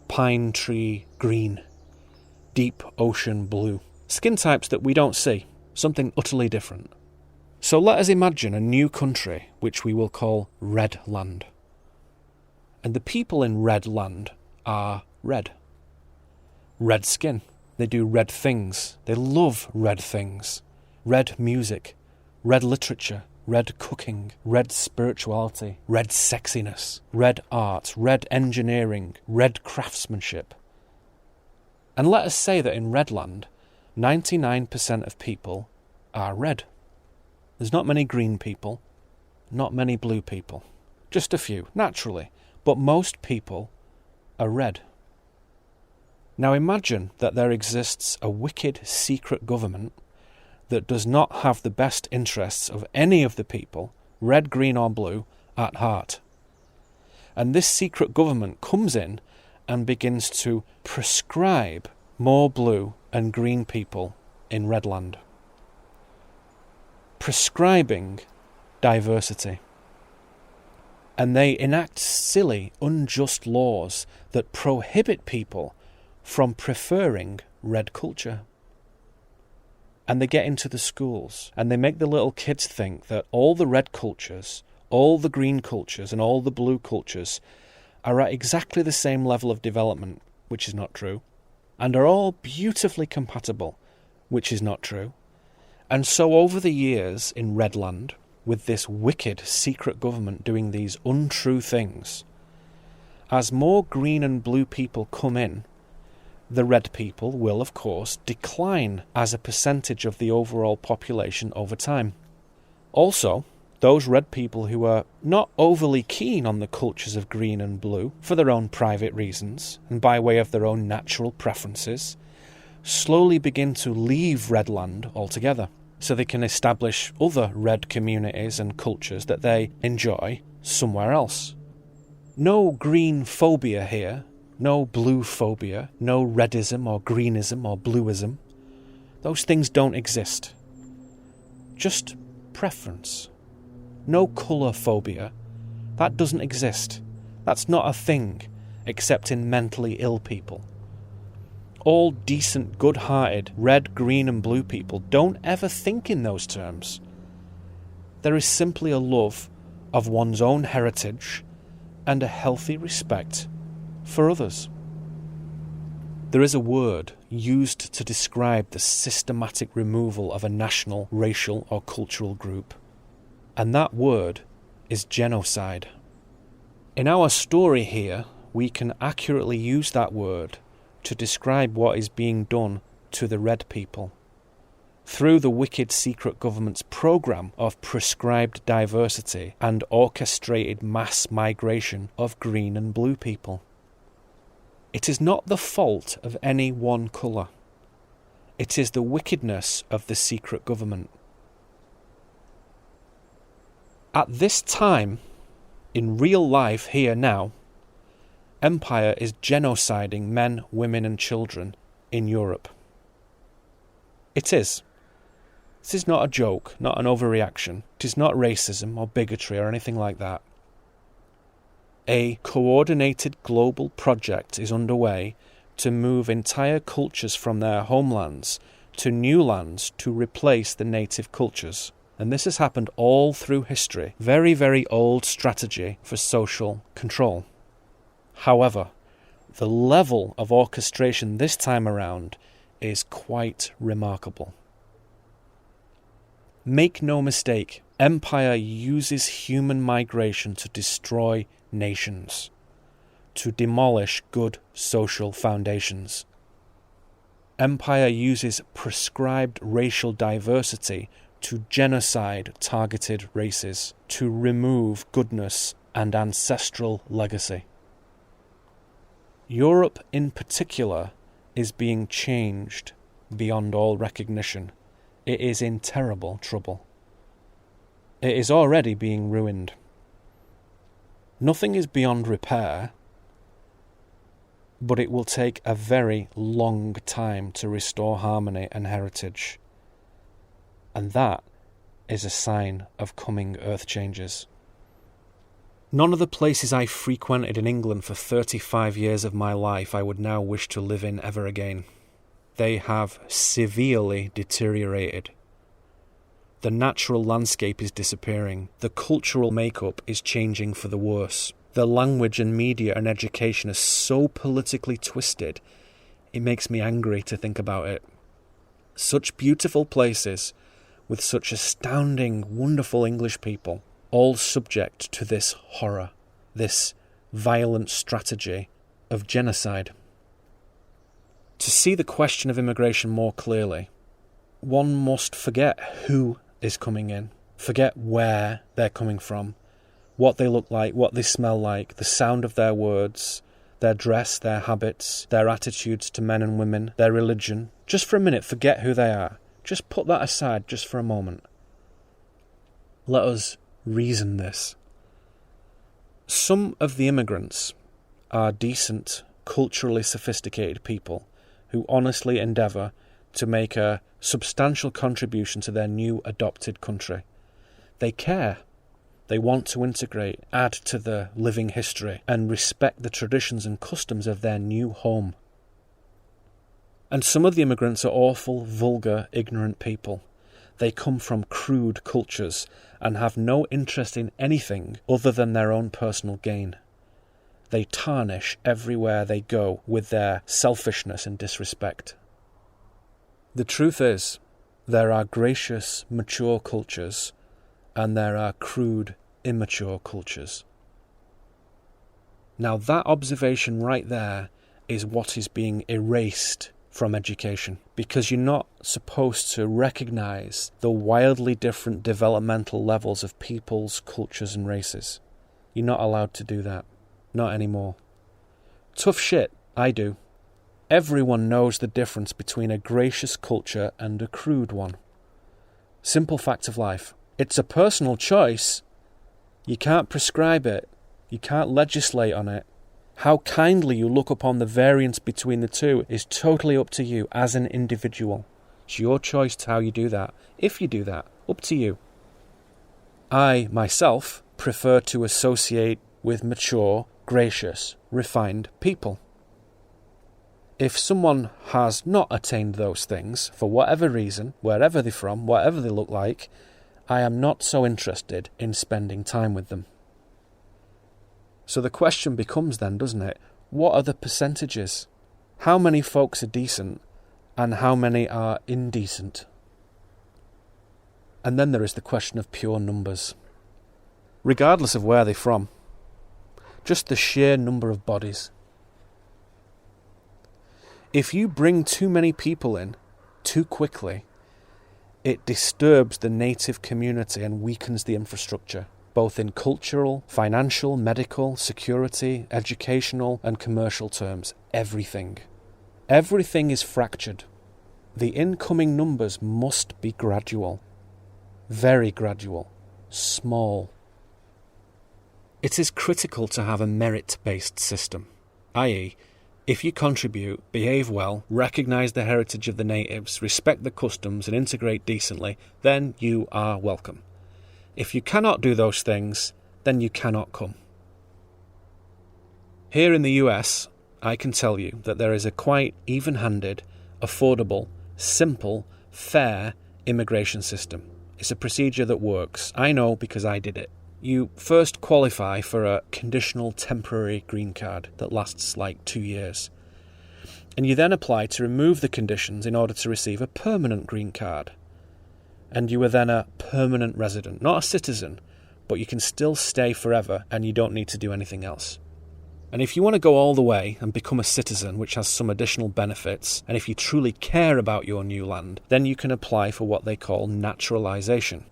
pine tree green, deep ocean blue. Skin types that we don't see, something utterly different. So let us imagine a new country which we will call Red Land. And the people in Red Land are red. Red skin. They do red things. They love red things. Red music, red literature, red cooking, red spirituality, red sexiness, red art, red engineering, red craftsmanship. And let us say that in Redland, 99% of people are red. There's not many green people, not many blue people. Just a few, naturally, but most people are red. Now imagine that there exists a wicked secret government that does not have the best interests of any of the people, red, green or blue, at heart. And this secret government comes in and begins to prescribe more blue and green people in Redland. Prescribing diversity. And they enact silly, unjust laws that prohibit people from preferring red culture. And they get into the schools and they make the little kids think that all the red cultures, all the green cultures and all the blue cultures are at exactly the same level of development, which is not true, and are all beautifully compatible, which is not true. And so over the years in Redland, with this wicked secret government doing these untrue things, as more green and blue people come in, the red people will, of course, decline as a percentage of the overall population over time. Also, those red people who are not overly keen on the cultures of green and blue for their own private reasons and by way of their own natural preferences, slowly begin to leave Redland altogether, so they can establish other red communities and cultures that they enjoy somewhere else. No green phobia here, no blue phobia, no redism or greenism or bluism. Those things don't exist. Just preference. No colour phobia. That doesn't exist. That's not a thing, except in mentally ill people. All decent, good-hearted, red, green and blue people don't ever think in those terms. There is simply a love of one's own heritage and a healthy respect for others. There is a word used to describe the systematic removal of a national, racial or cultural group, and that word is genocide. In our story here, we can accurately use that word to describe what is being done to the red people through the wicked secret government's programme of prescribed diversity and orchestrated mass migration of green and blue people. It is not the fault of any one colour. It is the wickedness of the secret government. At this time, in real life here now, Empire is genociding men, women and children in Europe. It is. This is not a joke, not an overreaction. It is not racism or bigotry or anything like that. A coordinated global project is underway to move entire cultures from their homelands to new lands to replace the native cultures. And this has happened all through history. Very, very old strategy for social control. However, the level of orchestration this time around is quite remarkable. Make no mistake, Empire uses human migration to destroy nations, to demolish good social foundations. Empire uses prescribed racial diversity to genocide targeted races, to remove goodness and ancestral legacy. Europe in particular is being changed beyond all recognition. It is in terrible trouble. It is already being ruined. Nothing is beyond repair, but it will take a very long time to restore harmony and heritage. And that is a sign of coming earth changes. None of the places I frequented in England for 35 years of my life I would now wish to live in ever again. They have severely deteriorated. The natural landscape is disappearing. The cultural makeup is changing for the worse. The language and media and education are so politically twisted, it makes me angry to think about it. Such beautiful places, with such astounding, wonderful English people, all subject to this horror, this violent strategy of genocide. To see the question of immigration more clearly, one must forget who is coming in, forget where they're coming from, what they look like, what they smell like, the sound of their words, their dress, their habits, their attitudes to men and women, their religion. Just for a minute, forget who they are. Just put that aside just for a moment. Let us reason this. Some of the immigrants are decent, culturally sophisticated people who honestly endeavour to make a substantial contribution to their new adopted country. They care. They want to integrate, add to the living history, and respect the traditions and customs of their new home. And some of the immigrants are awful, vulgar, ignorant people. They come from crude cultures and have no interest in anything other than their own personal gain. They tarnish everywhere they go with their selfishness and disrespect. The truth is, there are gracious, mature cultures, and there are crude, immature cultures. Now that observation right there is what is being erased from education, because you're not supposed to recognise the wildly different developmental levels of peoples, cultures and races. You're not allowed to do that. Not anymore. Tough shit, I do. Everyone knows the difference between a gracious culture and a crude one. Simple fact of life. It's a personal choice. You can't prescribe it. You can't legislate on it. How kindly you look upon the variance between the two is totally up to you as an individual. It's your choice to how you do that. If you do that, up to you. I, myself, prefer to associate with mature, gracious, refined people. If someone has not attained those things, for whatever reason, wherever they're from, whatever they look like, I am not so interested in spending time with them. So the question becomes then, doesn't it? What are the percentages? How many folks are decent and how many are indecent? And then there is the question of pure numbers. Regardless of where they're from, just the sheer number of bodies. If you bring too many people in too quickly, it disturbs the native community and weakens the infrastructure, both in cultural, financial, medical, security, educational and commercial terms. Everything. Everything is fractured. The incoming numbers must be gradual. Very gradual. Small. It is critical to have a merit-based system, i.e., if you contribute, behave well, recognise the heritage of the natives, respect the customs and integrate decently, then you are welcome. If you cannot do those things, then you cannot come. Here in the US, I can tell you that there is a quite even-handed, affordable, simple, fair immigration system. It's a procedure that works. I know because I did it. You first qualify for a conditional temporary green card that lasts like 2 years. And you then apply to remove the conditions in order to receive a permanent green card. And you are then a permanent resident, not a citizen, but you can still stay forever and you don't need to do anything else. And if you want to go all the way and become a citizen, which has some additional benefits, and if you truly care about your new land, then you can apply for what they call naturalization.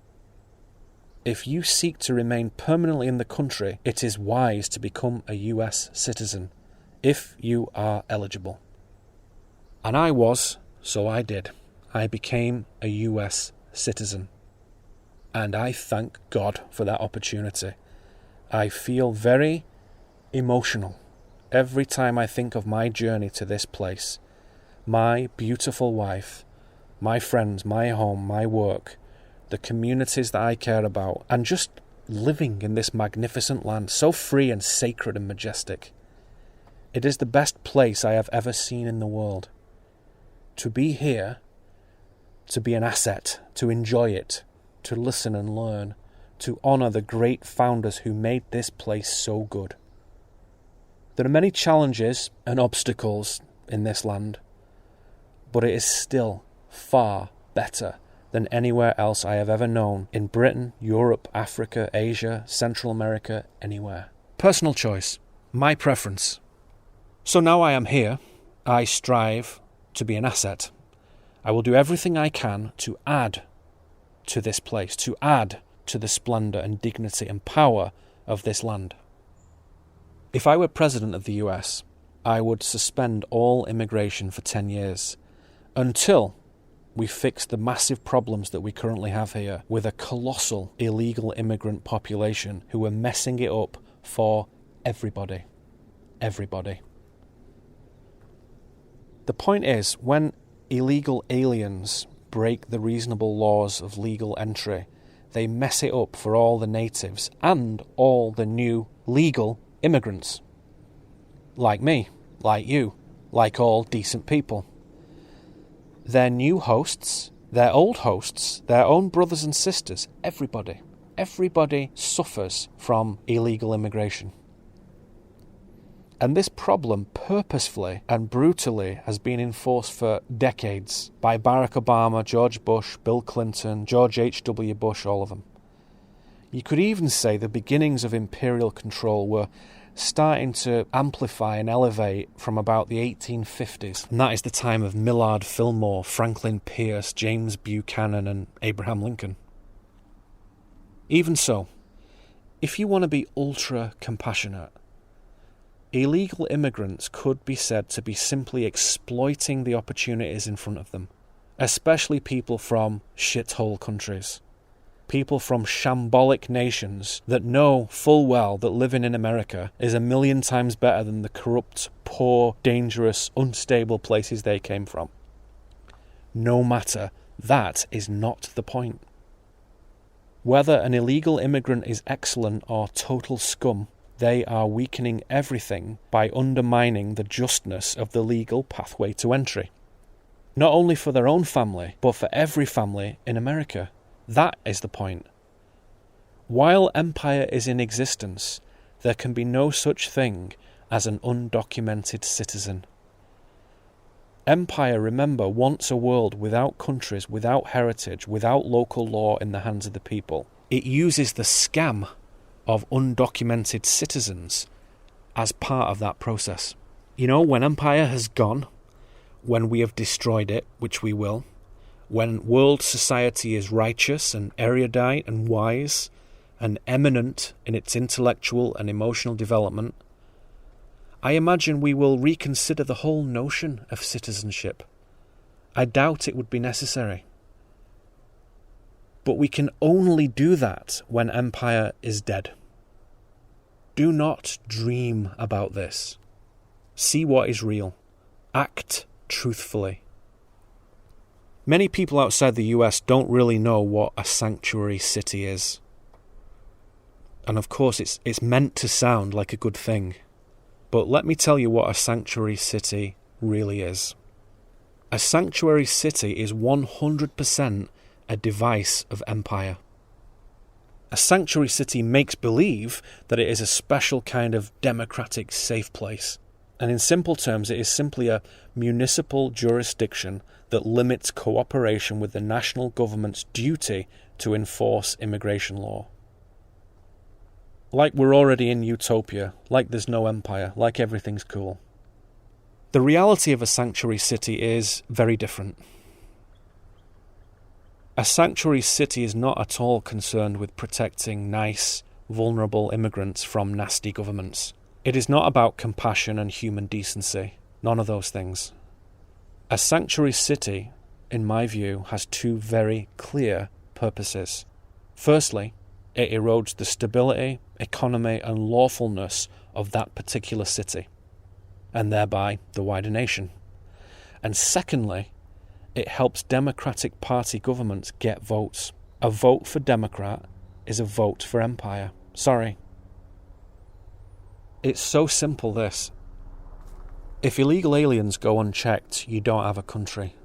If you seek to remain permanently in the country, it is wise to become a US citizen, if you are eligible. And I was, so I did. I became a US citizen. And I thank God for that opportunity. I feel very emotional every time I think of my journey to this place. My beautiful wife, my friends, my home, my work, the communities that I care about, and just living in this magnificent land, so free and sacred and majestic. It is the best place I have ever seen in the world. To be here, to be an asset, to enjoy it, to listen and learn, to honour the great founders who made this place so good. There are many challenges and obstacles in this land, but it is still far better than anywhere else I have ever known in Britain, Europe, Africa, Asia, Central America, anywhere. Personal choice. My preference. So now I am here, I strive to be an asset. I will do everything I can to add to this place, to add to the splendour and dignity and power of this land. If I were President of the US, I would suspend all immigration for 10 years until we fix the massive problems that we currently have here with a colossal illegal immigrant population who are messing it up for everybody. Everybody. The point is, when illegal aliens break the reasonable laws of legal entry, they mess it up for all the natives and all the new legal immigrants. Like me, like you, like all decent people. Their new hosts, their old hosts, their own brothers and sisters, everybody suffers from illegal immigration. And this problem purposefully and brutally has been enforced for decades by Barack Obama, George Bush, Bill Clinton, George H.W. Bush, all of them. You could even say the beginnings of imperial control were starting to amplify and elevate from about the 1850s. And that is the time of Millard Fillmore, Franklin Pierce, James Buchanan and Abraham Lincoln. Even so, if you want to be ultra compassionate, illegal immigrants could be said to be simply exploiting the opportunities in front of them, especially people from shithole countries. People from shambolic nations that know full well that living in America is 1,000,000 times better than the corrupt, poor, dangerous, unstable places they came from. No matter, that is not the point. Whether an illegal immigrant is excellent or total scum, they are weakening everything by undermining the justness of the legal pathway to entry. Not only for their own family, but for every family in America. That is the point. While empire is in existence, there can be no such thing as an undocumented citizen. Empire, remember, wants a world without countries, without heritage, without local law in the hands of the people. It uses the scam of undocumented citizens as part of that process. You know, when empire has gone, when we have destroyed it, which we will, when world society is righteous and erudite and wise and eminent in its intellectual and emotional development, I imagine we will reconsider the whole notion of citizenship. I doubt it would be necessary. But we can only do that when empire is dead. Do not dream about this. See what is real. Act truthfully. Many people outside the US don't really know what a sanctuary city is. And of course it's meant to sound like a good thing. But let me tell you what a sanctuary city really is. A sanctuary city is 100% a device of empire. A sanctuary city makes believe that it is a special kind of democratic safe place. And in simple terms, it is simply a municipal jurisdiction that limits cooperation with the national government's duty to enforce immigration law. Like we're already in utopia, like there's no empire, like everything's cool. The reality of a sanctuary city is very different. A sanctuary city is not at all concerned with protecting nice, vulnerable immigrants from nasty governments. It is not about compassion and human decency. None of those things. A sanctuary city, in my view, has two very clear purposes. Firstly, it erodes the stability, economy and lawfulness of that particular city, and thereby the wider nation. And secondly, it helps Democratic Party governments get votes. A vote for Democrat is a vote for empire. Sorry. It's so simple, this. If illegal aliens go unchecked, you don't have a country.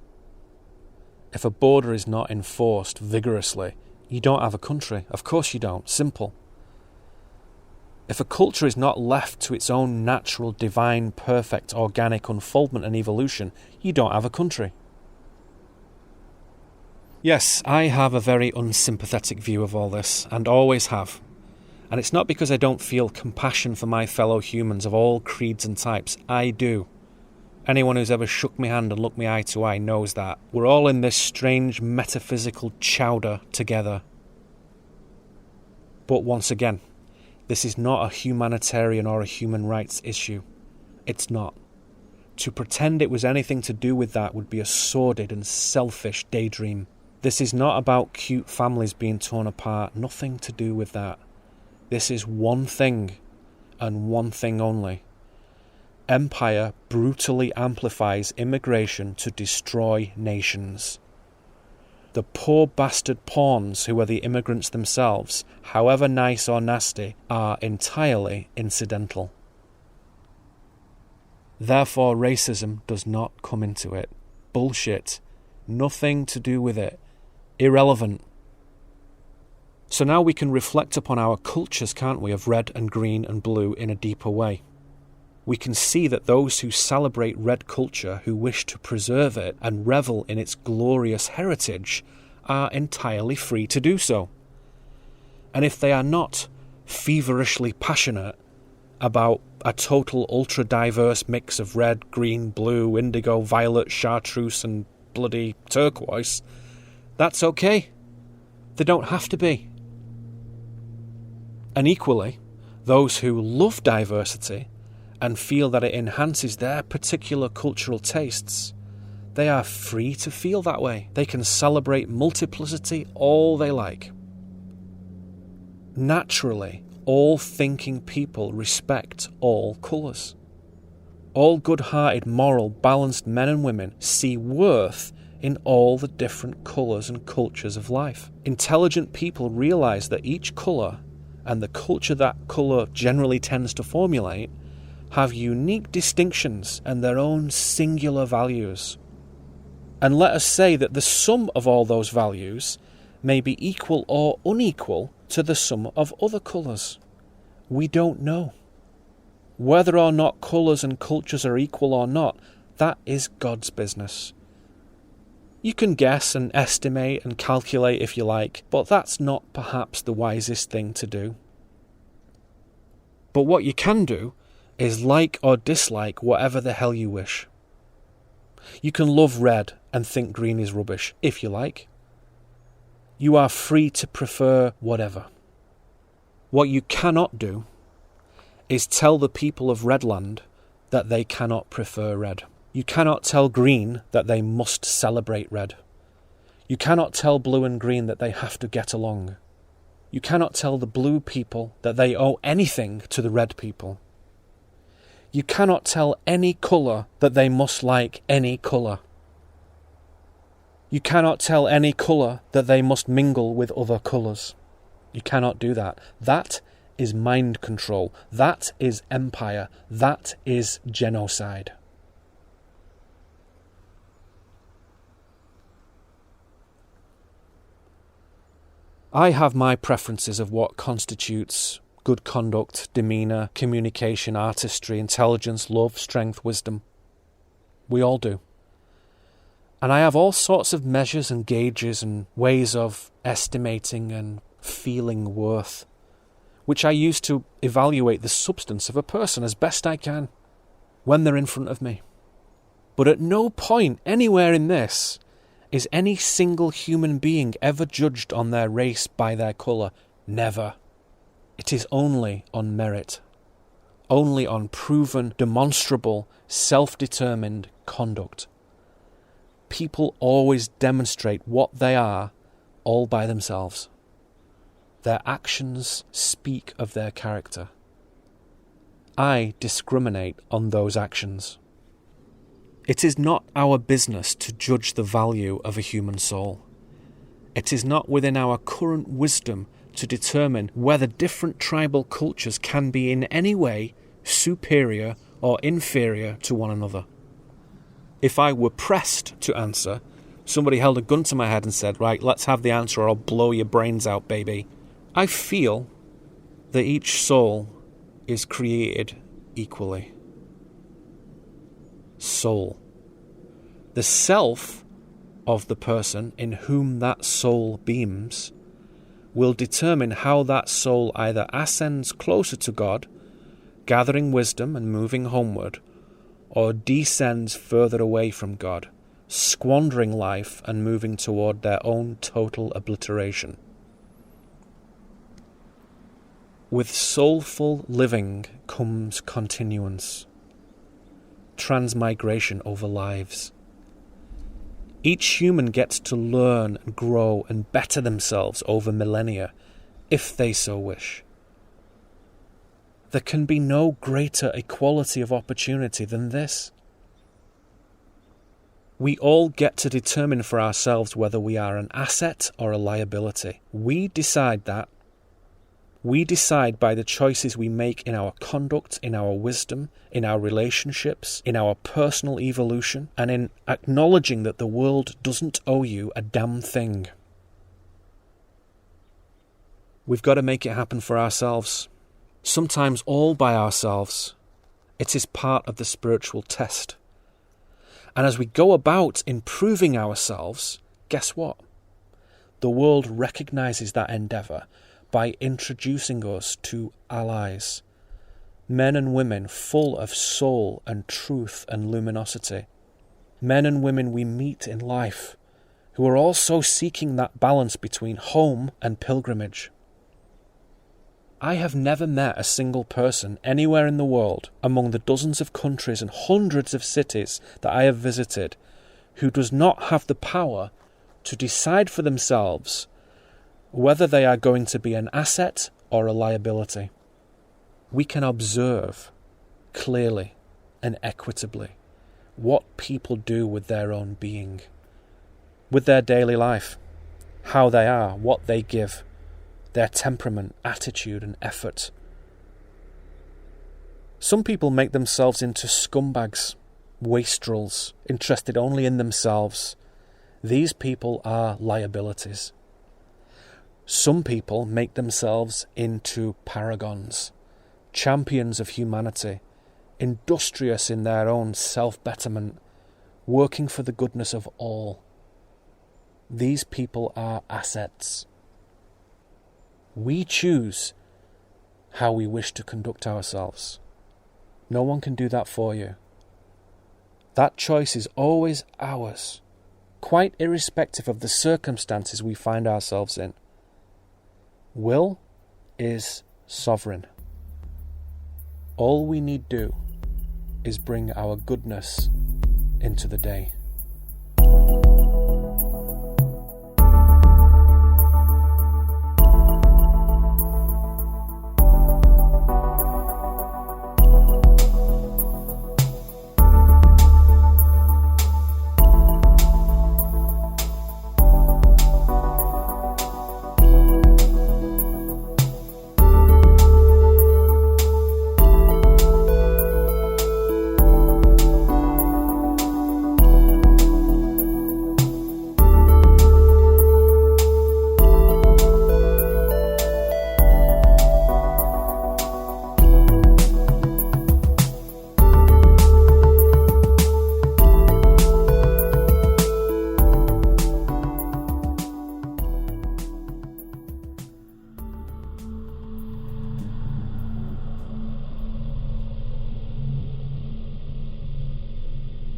If a border is not enforced vigorously, you don't have a country. Of course you don't. Simple. If a culture is not left to its own natural, divine, perfect, organic unfoldment and evolution, you don't have a country. Yes, I have a very unsympathetic view of all this, and always have. And it's not because I don't feel compassion for my fellow humans of all creeds and types. I do. Anyone who's ever shook my hand and looked me eye to eye knows that. We're all in this strange metaphysical chowder together. But once again, this is not a humanitarian or a human rights issue. It's not. To pretend it was anything to do with that would be a sordid and selfish daydream. This is not about cute families being torn apart. Nothing to do with that. This is one thing, and one thing only. empire brutally amplifies immigration to destroy nations. The poor bastard pawns who are the immigrants themselves, however nice or nasty, are entirely incidental. Therefore, racism does not come into it. Bullshit. Nothing to do with it. Irrelevant. So now we can reflect upon our cultures, can't we, of red and green and blue in a deeper way. We can see that those who celebrate red culture, who wish to preserve it and revel in its glorious heritage, are entirely free to do so. And if they are not feverishly passionate about a total ultra-diverse mix of red, green, blue, indigo, violet, chartreuse and bloody turquoise, that's okay. They don't have to be. And equally, those who love diversity and feel that it enhances their particular cultural tastes, they are free to feel that way. They can celebrate multiplicity all they like. Naturally, all thinking people respect all colours. All good-hearted, moral, balanced men and women see worth in all the different colours and cultures of life. Intelligent people realise that each colour, and the culture that colour generally tends to formulate, have unique distinctions and their own singular values. And let us say that the sum of all those values may be equal or unequal to the sum of other colours. We don't know. Whether or not colours and cultures are equal or not, that is God's business. You can guess and estimate and calculate if you like, but that's not perhaps the wisest thing to do. But what you can do is like or dislike whatever the hell you wish. You can love red and think green is rubbish, if you like. You are free to prefer whatever. What you cannot do is tell the people of Redland that they cannot prefer red. You cannot tell green that they must celebrate red. You cannot tell blue and green that they have to get along. You cannot tell the blue people that they owe anything to the red people. You cannot tell any colour that they must like any colour. You cannot tell any colour that they must mingle with other colours. You cannot do that. That is mind control. That is empire. That is genocide. I have my preferences of what constitutes good conduct, demeanour, communication, artistry, intelligence, love, strength, wisdom. We all do. And I have all sorts of measures and gauges and ways of estimating and feeling worth, which I use to evaluate the substance of a person as best I can when they're in front of me. But at no point anywhere in this is any single human being ever judged on their race by their colour. Never. It is only on merit, only on proven, demonstrable, self-determined conduct. People always demonstrate what they are all by themselves. Their actions speak of their character. I discriminate on those actions. It is not our business to judge the value of a human soul. It is not within our current wisdom to determine whether different tribal cultures can be in any way superior or inferior to one another. If I were pressed to answer, somebody held a gun to my head and said, right, let's have the answer or I'll blow your brains out, baby. I feel that each soul is created equally. Soul. The self of the person in whom that soul beams will determine how that soul either ascends closer to God, gathering wisdom and moving homeward, or descends further away from God, squandering life and moving toward their own total obliteration. With soulful living comes continuance, transmigration over lives. Each human gets to learn, grow, and better themselves over millennia, if they so wish. There can be no greater equality of opportunity than this. We all get to determine for ourselves whether we are an asset or a liability. We decide that. We decide by the choices we make in our conduct, in our wisdom, in our relationships, in our personal evolution, and in acknowledging that the world doesn't owe you a damn thing. We've got to make it happen for ourselves. Sometimes all by ourselves. It is part of the spiritual test. And as we go about improving ourselves, guess what? The world recognizes that endeavour by introducing us to allies, men and women full of soul and truth and luminosity, men and women we meet in life who are also seeking that balance between home and pilgrimage. I have never met a single person anywhere in the world, among the dozens of countries and hundreds of cities that I have visited, who does not have the power to decide for themselves whether they are going to be an asset or a liability. We can observe clearly and equitably what people do with their own being, with their daily life, how they are, what they give, their temperament, attitude and effort. Some people make themselves into scumbags, wastrels, interested only in themselves. These people are liabilities. Some people make themselves into paragons, champions of humanity, industrious in their own self-betterment, working for the goodness of all. These people are assets. We choose how we wish to conduct ourselves. No one can do that for you. That choice is always ours, quite irrespective of the circumstances we find ourselves in. Will is sovereign. All we need do is bring our goodness into the day.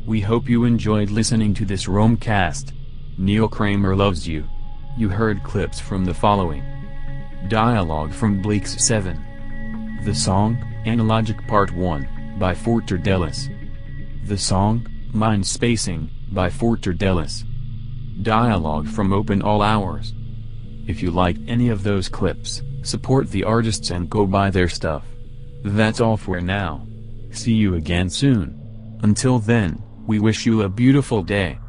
We hope you enjoyed listening to this Roamcast. Neil Kramer loves you. You heard clips from the following. Dialogue from Bleaks 7. The song, Analogic Part 1, by Forterdellis. The song, Mind Spacing, by Forterdellis. Dialogue from Open All Hours. If you liked any of those clips, support the artists and go buy their stuff. That's all for now. See you again soon. Until then, we wish you a beautiful day.